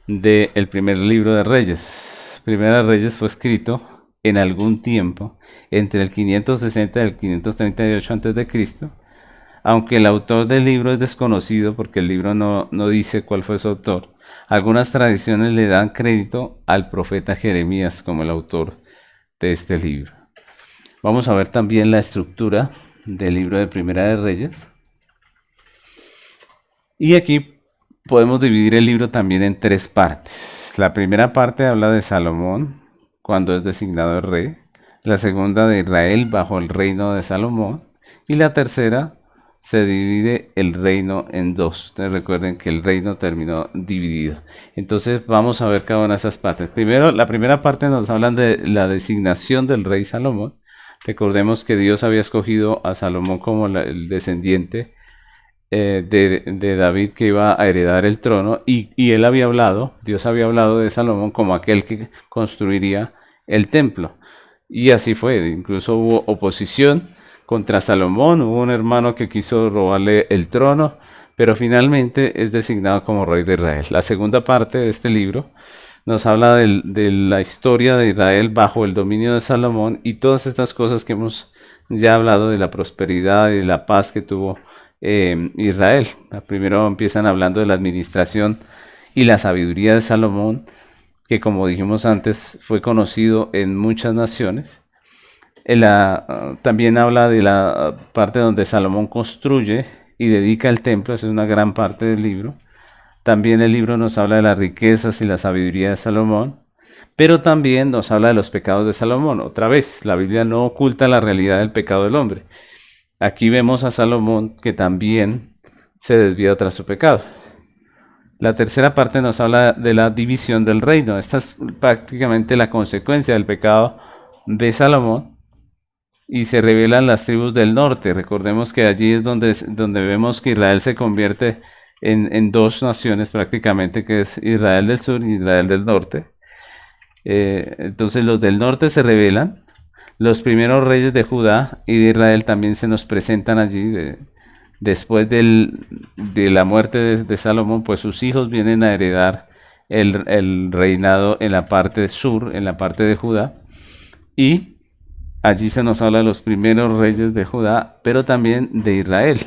Speaker 1: del primer libro de Reyes. Primera de Reyes fue escrito en algún tiempo entre el 560 y el 538 a.C., aunque el autor del libro es desconocido porque el libro no dice cuál fue su autor. Algunas tradiciones le dan crédito al profeta Jeremías como el autor de este libro. Vamos a ver también la estructura del libro de Primera de Reyes. Y aquí podemos dividir el libro también en tres partes. La primera parte habla de Salomón, cuando es designado el rey. La segunda de Israel bajo el reino de Salomón. Y la tercera se divide el reino en dos. Ustedes recuerden que el reino terminó dividido. Entonces vamos a ver cada una de esas partes. Primero, la primera parte nos hablan de la designación del rey Salomón. Recordemos que Dios había escogido a Salomón como el descendiente de David que iba a heredar el trono y él había hablado, Dios había hablado de Salomón como aquel que construiría el templo. Y así fue, incluso hubo oposición contra Salomón, hubo un hermano que quiso robarle el trono, pero finalmente es designado como rey de Israel. La segunda parte de este libro nos habla de la historia de Israel bajo el dominio de Salomón y todas estas cosas que hemos ya hablado de la prosperidad y de la paz que tuvo Israel. Primero empiezan hablando de la administración y la sabiduría de Salomón, que como dijimos antes fue conocido en muchas naciones. También habla de la parte donde Salomón construye y dedica el templo, esa es una gran parte del libro. También el libro nos habla de las riquezas y la sabiduría de Salomón, pero también nos habla de los pecados de Salomón. Otra vez, la Biblia no oculta la realidad del pecado del hombre. Aquí vemos a Salomón que también se desvía tras su pecado. La tercera parte nos habla de la división del reino. Esta es prácticamente la consecuencia del pecado de Salomón y se revelan las tribus del norte. Recordemos que allí es donde vemos que Israel se convierte en dos naciones prácticamente, que es Israel del sur y Israel del norte. Entonces los del norte se rebelan. Los primeros reyes de Judá y de Israel también se nos presentan allí. Después de la muerte de Salomón, pues sus hijos vienen a heredar el reinado en la parte sur, en la parte de Judá. Y allí se nos habla de los primeros reyes de Judá, pero también de Israel,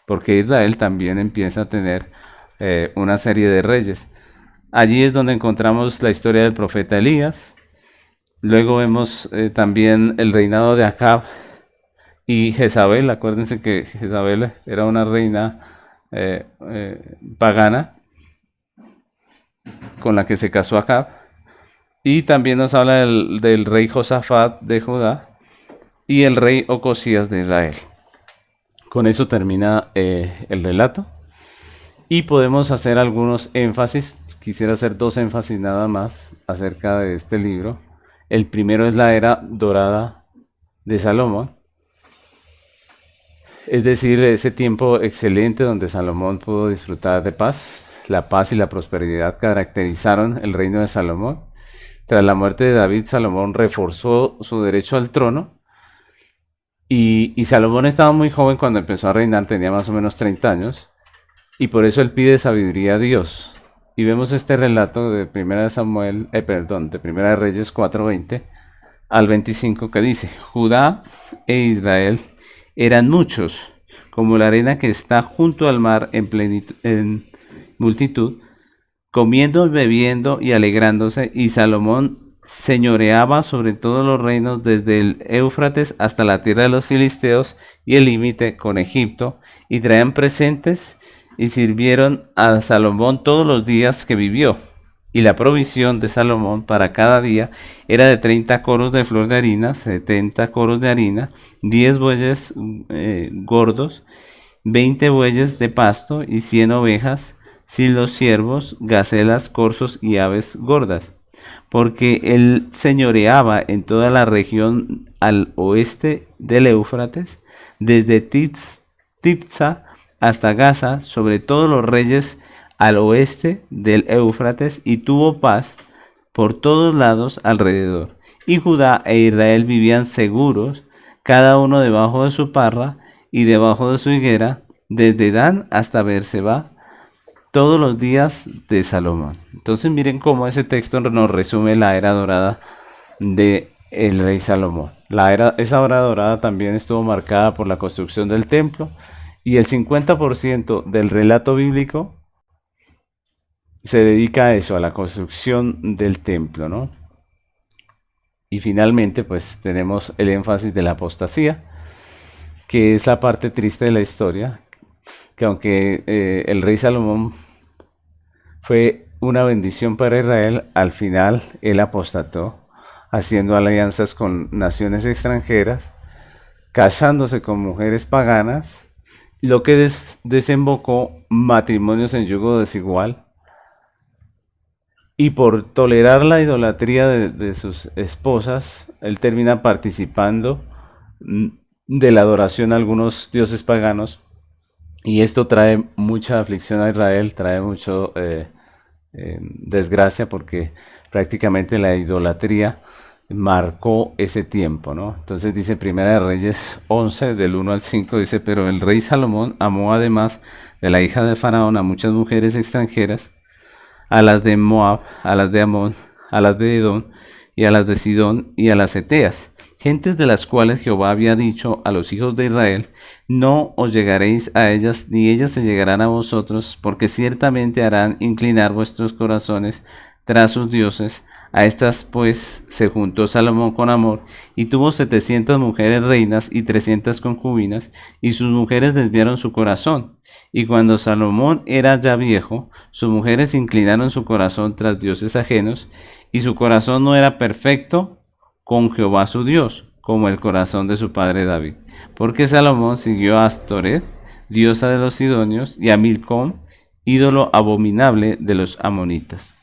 Speaker 1: porque Israel también empieza a tener una serie de reyes. Allí es donde encontramos la historia del profeta Elías. Luego vemos también el reinado de Acab y Jezabel. Acuérdense que Jezabel era una reina pagana con la que se casó Acab. Y también nos habla del rey Josafat de Judá y el rey Ocosías de Israel. Con eso termina el relato. Y podemos hacer algunos énfasis. Quisiera hacer dos énfasis nada más acerca de este libro. El primero es la era dorada de Salomón. Es decir, ese tiempo excelente donde Salomón pudo disfrutar de paz. La paz y la prosperidad caracterizaron el reino de Salomón. Tras la muerte de David, Salomón reforzó su derecho al trono. Y Salomón estaba muy joven cuando empezó a reinar, tenía más o menos 30 años. Y por eso él pide sabiduría a Dios. Y vemos este relato de Primera de Primera de Reyes 4:20 al 25 que dice: Judá e Israel eran muchos, como la arena que está junto al mar en multitud, comiendo, bebiendo y alegrándose, y Salomón señoreaba sobre todos los reinos desde el Éufrates hasta la tierra de los filisteos y el límite con Egipto, y traían presentes y sirvieron a Salomón todos los días que vivió. Y la provisión de Salomón para cada día era de 30 coros de flor de harina, 70 coros de harina, 10 bueyes gordos, 20 bueyes de pasto y 100 ovejas, silos, ciervos, gacelas, corzos y aves gordas. Porque él señoreaba en toda la región al oeste del Éufrates, desde Tifsa hasta Gaza, sobre todos los reyes al oeste del Éufrates, y tuvo paz por todos lados alrededor. Y Judá e Israel vivían seguros, cada uno debajo de su parra y debajo de su higuera, desde Dan hasta Beerseba, todos los días de Salomón. Entonces miren cómo ese texto nos resume la era dorada de el rey Salomón. Esa era dorada también estuvo marcada por la construcción del templo, y el 50% del relato bíblico se dedica a eso, a la construcción del templo, ¿no? Y finalmente, pues tenemos el énfasis de la apostasía, que es la parte triste de la historia, que aunque el rey Salomón fue una bendición para Israel. Al final él apostató, haciendo alianzas con naciones extranjeras, casándose con mujeres paganas, lo que desembocó matrimonios en yugo desigual. Y por tolerar la idolatría de sus esposas, él termina participando mm, de la adoración a algunos dioses paganos. Y esto trae mucha aflicción a Israel, trae mucho desgracia, porque prácticamente la idolatría marcó ese tiempo, ¿no? Entonces dice Primera de Reyes 11, del 1 al 5, dice: pero el rey Salomón amó, además de la hija de Faraón, a muchas mujeres extranjeras, a las de Moab, a las de Amón, a las de Edom, y a las de Sidón, y a las Eteas, gentes de las cuales Jehová había dicho a los hijos de Israel: no os llegaréis a ellas, ni ellas se llegarán a vosotros, porque ciertamente harán inclinar vuestros corazones tras sus dioses. A estas pues se juntó Salomón con amor, y tuvo 700 mujeres reinas y 300 concubinas, y sus mujeres desviaron su corazón. Y cuando Salomón era ya viejo, sus mujeres inclinaron su corazón tras dioses ajenos, y su corazón no era perfecto con Jehová su Dios, como el corazón de su padre David. Porque Salomón siguió a Astoret, diosa de los sidonios, y a Milcom, ídolo abominable de los amonitas.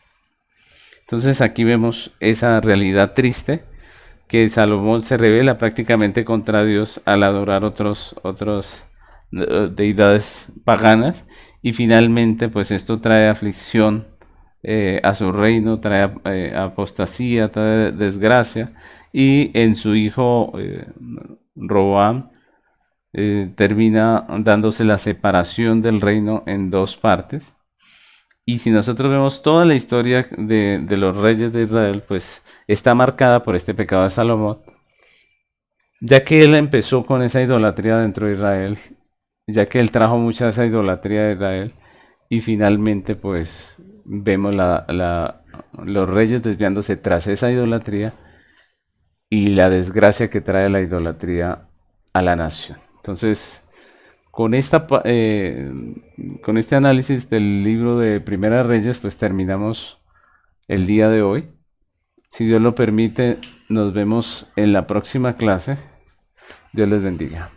Speaker 1: Entonces aquí vemos esa realidad triste, que Salomón se revela prácticamente contra Dios al adorar otros deidades paganas, y finalmente pues esto trae aflicción a su reino, trae apostasía, trae desgracia, y en su hijo Roboam termina dándose la separación del reino en dos partes. Y si nosotros vemos toda la historia de los reyes de Israel, pues está marcada por este pecado de Salomón, ya que él empezó con esa idolatría dentro de Israel, ya que él trajo mucha de esa idolatría de Israel, y finalmente pues vemos los reyes desviándose tras esa idolatría, y la desgracia que trae la idolatría a la nación. Entonces, con con este análisis del libro de Primera Reyes, pues terminamos el día de hoy. Si Dios lo permite, nos vemos en la próxima clase. Dios les bendiga.